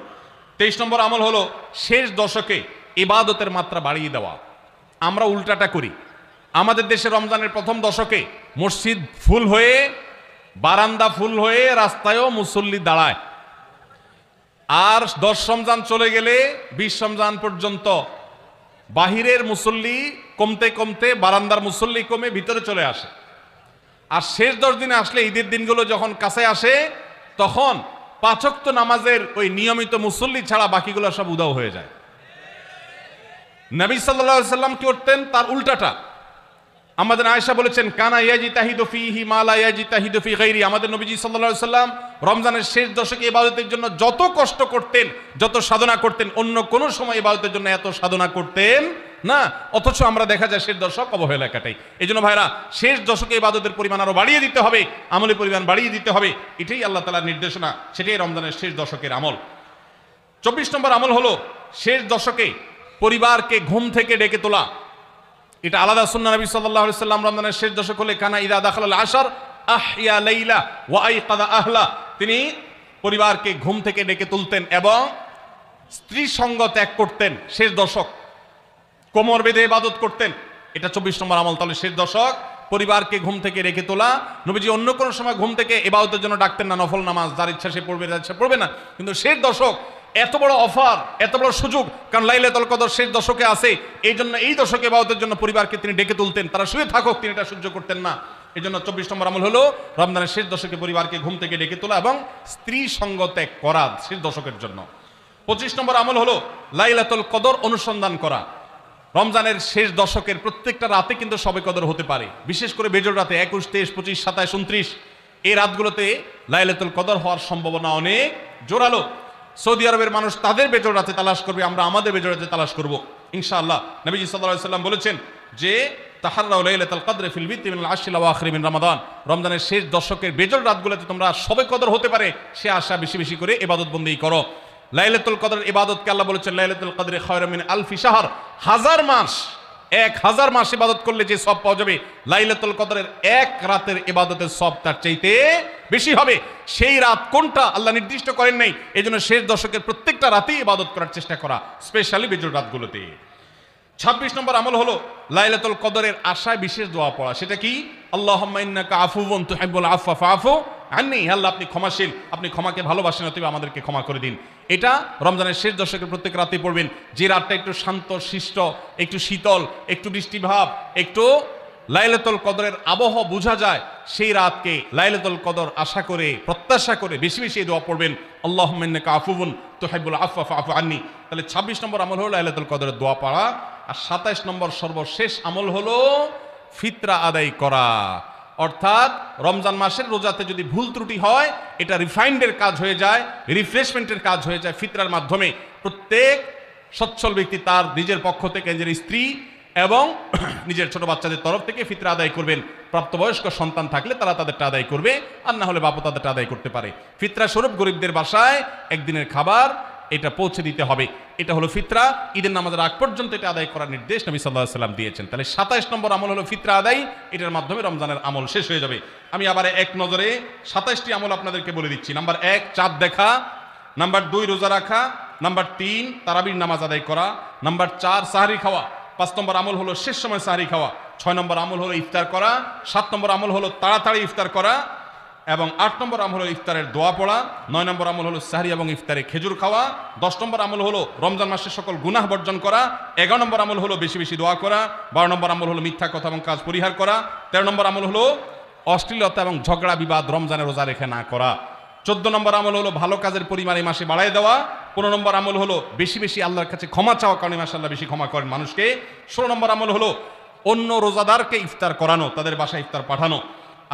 23 নম্বর আমল হলো শেষ দশকে ইবাদতের মাত্রা বাড়িয়ে দেওয়া। আমরা উল্টাটা করি। আমাদের দেশে রমজানের প্রথম দশকে মসজিদ ফুল হয়ে, বারান্দা ফুল হয়ে, রাস্তায়ও মুসল্লি দাঁড়ায়। আর 10 রমজান চলে গেলে 20 রমজান পর্যন্ত বাহিরের মুসল্লি কমতে কমতে বারান্দার মুসল্লি কমে ভিতরে চলে আসে। আর শেষ 10 দিনে আসলে, ঈদের দিনগুলো যখন কাছে আসে, তখন 5 ওয়াক্ত নামাজের ওই নিয়মিত মুসল্লি ছাড়া বাকিগুলো সব উধাও হয়ে যায়। নবী সাল্লাল্লাহু আলাইহি সাল্লাম কি করতেন? তার উল্টাটা। আমাদের আয়েশা বলেছেন, কানা ইয়াজিতাহিদু ফীহি মা লা ইয়াজিতাহিদু ফী গায়রি। আমাদের নবীজি সাল্লাল্লাহু আলাইহি সাল্লাম রমজানের শেষ দশকে ইবাদতের জন্য যত কষ্ট করতেন, যত সাধনা করতেন, অন্য কোন সময় ইবাদতের জন্য এত সাধনা করতেন না। অথচ আমরা দেখা যায় শেষ দশক অবহেলা কাটাই। এই জন্য ভাইরা, শেষ দশকে ইবাদতের পরিমাণ আরো বাড়িয়ে দিতে হবে, আমলের পরিমাণ বাড়িয়ে দিতে হবে। এটাই আল্লাহ তাআলার নির্দেশনা, সেটাই রমজানের শেষ দশকের আমল। 24 নম্বর আমল হলো শেষ দশকে পরিবারকে ঘুম থেকে ডেকে তোলা। এটা আলাদা সুন্নাহ। নবী সাল্লাল্লাহু আলাইহি সাল্লাম রমজানের শেষ দশক হলে কানা ইযা দাখালাল আশর আহইয়া লাইলা ওয়া আইকাযা আহলা। তিনি পরিবারকে ঘুম থেকে ডেকে তুলতেন এবং স্ত্রী সঙ্গ ত্যাগ করতেন। শেষ দশক কোমর বেঁধে ইবাদত করতেন। এটা 24 নম্বর আমল। তাহলে শেষ দশক পরিবারকে ঘুম থেকে রেখে তোলা। নবীজি অন্য কোনো সময় ঘুম থেকে ইবাদতের জন্য ডাকতেন না, নফল নামাজ যার ইচ্ছা সে পড়বে, যার ইচ্ছা পড়বে না। কিন্তু শেষ দশক এত বড় অফার, এত বড় সুযোগ, কারণ লাইলাতুল কদর শেষ দশকে আছে। এই জন্য এই দশকে ইবাদতের জন্য পরিবারকে তিনি ডেকে তুলতেন। তারা শুয়ে থাকুক, তিনি এটা সহ্য করতেন না। এই জন্য 24 নম্বর আমল হলো রমজানের শেষ দশকে পরিবারকে ঘুম থেকে ডেকে তোলা এবং স্ত্রী সঙ্গ ত্যাগ করা শেষ দশকের জন্য। 25 নম্বর আমল হলো লাইলাতুল কদর অনুসন্ধান করা। রমজানের শেষ দশকের প্রত্যেকটা রাতে কিন্তু শবে কদর হতে পারে, বিশেষ করে বেজোড় রাতে 21, 23, 25, 27, 29 এই রাতগুলোতে লাইলাতুল কদর হওয়ার সম্ভাবনা অনেক জোরালো। সৌদি আরবের মানুষ তাদের বেজোড় রাতে তালাশ করবে, আমরা আমাদের বেজোড় রাতে তালাশ করব ইনশাআল্লাহ। নবীজি সাল্লাল্লাহু আলাইহি সাল্লাম বলেছেন যে তাহাররাউ লাইলাতুল কদর ফিল বিতি মিনাল আশরিল আওয়াখির মিন রমাদান। রমজানের শেষ দশকের বেজোড় রাতগুলোতে তোমরা শবে কদর হতে পারে সে আশা বেশি বেশি করে ইবাদত বন্দেগী করো। লাইলাতুল কদরের ইবাদতকে আল্লাহ বলেছেন লাইলাতুল কদরে খায়রুম মিন আলফি শাহর। 1000 মাস, 1000 মাস ইবাদত করলে যে সওয়াব পাওয়া যাবে, লাইলাতুল কদরের এক রাতের ইবাদতের সওয়াব তার চাইতে বেশি হবে। সেই রাত কোনটা আল্লাহ নির্দিষ্ট করেন নাই। এজন্য শেষ দশকের প্রত্যেকটা রাতেই ইবাদত করার চেষ্টা করা, স্পেশালি বেজোড় রাতগুলোতে। 26 নম্বর আমল হলো লাইলাতুল কদরের আশায় বিশেষ দোয়া পড়া। সেটা কি? আল্লাহুম্মা ইন্নাকা আফুউন তুহিব্বুল আফওয়া ফাআফু আন্নী। আল্লাহ আপনি ক্ষমাশীল, আপনি ক্ষমাকে ভালোবাসেন, অতএব আমাদেরকে ক্ষমা করে দিন। এটা রমজানের শেষ দশকের প্রত্যেক রাতেই পড়বেন। যে রাতটা একটু শান্ত শিষ্ট, একটু শীতল, একটু বৃষ্টিভাব, একটু লাইলাতুল কদরের আবহ বোঝা যায়, সেই রাতকে লাইলাতুল কদর আশা করে, প্রত্যাশা করে বেশি বেশি দোয়া পড়বেন, আল্লাহুম্মা ইন্নাকা আফুউন তুহিব্বুল আফওয়া ফাআফু আন্নী। তাহলে 26 নম্বর আমল হলো লাইলাতুল কদরের দোয়া পড়া। আর 27 নম্বর সর্বশেষ আমল হলো ফিতরা আদায় করা। অর্থাৎ রমজান মাসের রোজাতে যদি ভুল ত্রুটি হয়, এটা রিফাইন্ডের কাজ হয়ে যায়, রিফ্রেশমেন্টের কাজ হয়ে যায় ফিতরার মাধ্যমে। প্রত্যেক সচ্ছল ব্যক্তি তার নিজের পক্ষ থেকে, নিজের স্ত্রী এবং নিজের ছোট বাচ্চাদের তরফ থেকে ফিতরা আদায় করবেন। প্রাপ্তবয়স্ক সন্তান থাকলে তারা তাদেরটা আদায় করবে, আর না হলে বাবা তাদেরটা আদায় করতে পারে। ফিতরা স্বরূপ গরিবদের বাসায় একদিনের খাবার এটা পৌঁছে দিতে হবে। এটা হলো ফিতরা। ঈদের নামাজের আগ পর্যন্ত এটা আদায় করার নির্দেশ নবী সাল্লাল্লাহু আলাইহি সাল্লাম দিয়েছেন। তাহলে 27 নম্বর আমল হলো ফিতরা আদায়। এটার মাধ্যমে রমজানের আমল শেষ হয়ে যাবে। আমি আবার এক নজরে 27টি আমল আপনাদেরকে বলে দিচ্ছি। নাম্বার 1, চাঁদ দেখা। নাম্বার 2 রোজা রাখা, নাম্বার 3 তারাবির নামাজ আদায় করা, নাম্বার 4 সাহরি খাওয়া, 5 নম্বর আমল হলো শেষ সময় সাহরি খাওয়া, 6 নম্বর আমল হলো ইফতার করা, 7 নম্বর আমল হলো তাড়াতাড়ি ইফতার করা, এবং 8 নম্বর আমল হলো ইফতারের দোয়া পড়া, 9 নম্বর আমল হলো সাহরি এবং ইফতারে খেজুর খাওয়া, 10 নম্বর আমল হলো রমজান মাসের সকল গুনাহ বর্জন করা, 11 নম্বর আমল হলো বেশি বেশি দোয়া করা, 12 নম্বর আমল হলো মিথ্যা কথা এবং কাজ পরিহার করা, 13 নম্বর আমল হলো অশ্লীলতা এবং ঝগড়া বিবাদ রমজানে রোজা রেখে না করা, 14 নম্বর আমল হলো ভালো কাজের পরিমাণ এই মাসে বাড়ায় দেওয়া, 15 নম্বর আমল হলো বেশি বেশি আল্লাহর কাছে ক্ষমা চাওয়া, কারণ এই মাসে আল্লাহ বেশি ক্ষমা করেন মানুষকে, 16 নম্বর আমল হলো অন্য রোজাদারকে ইফতার করানো, তাদের বাসায় ইফতার পাঠানো,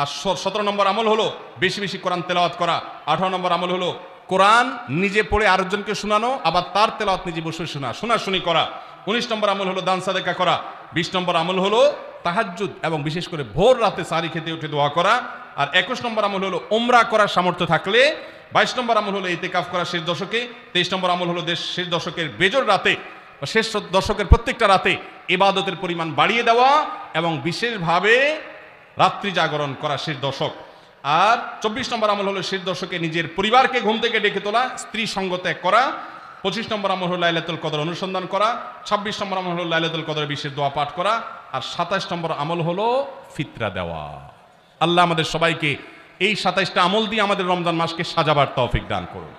আর 17 নম্বর আমল হলো বেশি বেশি কোরআন তেলাওয়াত করা, 18 নম্বর আমল হলো কোরআন নিজে পড়ে আরেকজনকে শোনানো, আবার তার তেলাওয়াত নিজে বসে শোনাশুনি করা, 19 নম্বর আমল হলো দান সাদেকা করা, 20 নম্বর আমল হলো তাহাজ্জুদ এবং বিশেষ করে ভোর রাতে সারি খেতে উঠে দোয়া করা, আর 21 নম্বর আমল হলো উমরা করার সামর্থ্য থাকলে, 22 নম্বর আমল হলো ইতিকাফ করা শেষ দশকে, 23 নম্বর আমল হলো শেষ দশকের বেজর রাতে, শেষ দশকের প্রত্যেকটা রাতে ইবাদতের পরিমাণ বাড়িয়ে দেওয়া এবং বিশেষভাবে রাত্রি জাগরণ করা শেষ দশক, আর 24 নম্বর আমল হলো শেষ দশকে নিজের পরিবারকে ঘুম থেকে ডেকে তোলা, স্ত্রী সঙ্গ ত্যাগ করা, 25 নম্বর আমল হলো লাইলাতুল কদর অনুসন্ধান করা, 26 নম্বর আমল হলো লাইলাতুল কদরের বিশেষ দোয়া পাঠ করা, আর 27 নম্বর আমল হলো ফিতরা দেওয়া। আল্লাহ আমাদের সবাইকে এই 27টা আমল দিয়ে আমাদের রমজান মাসকে সাজাবার তৌফিক দান করুন।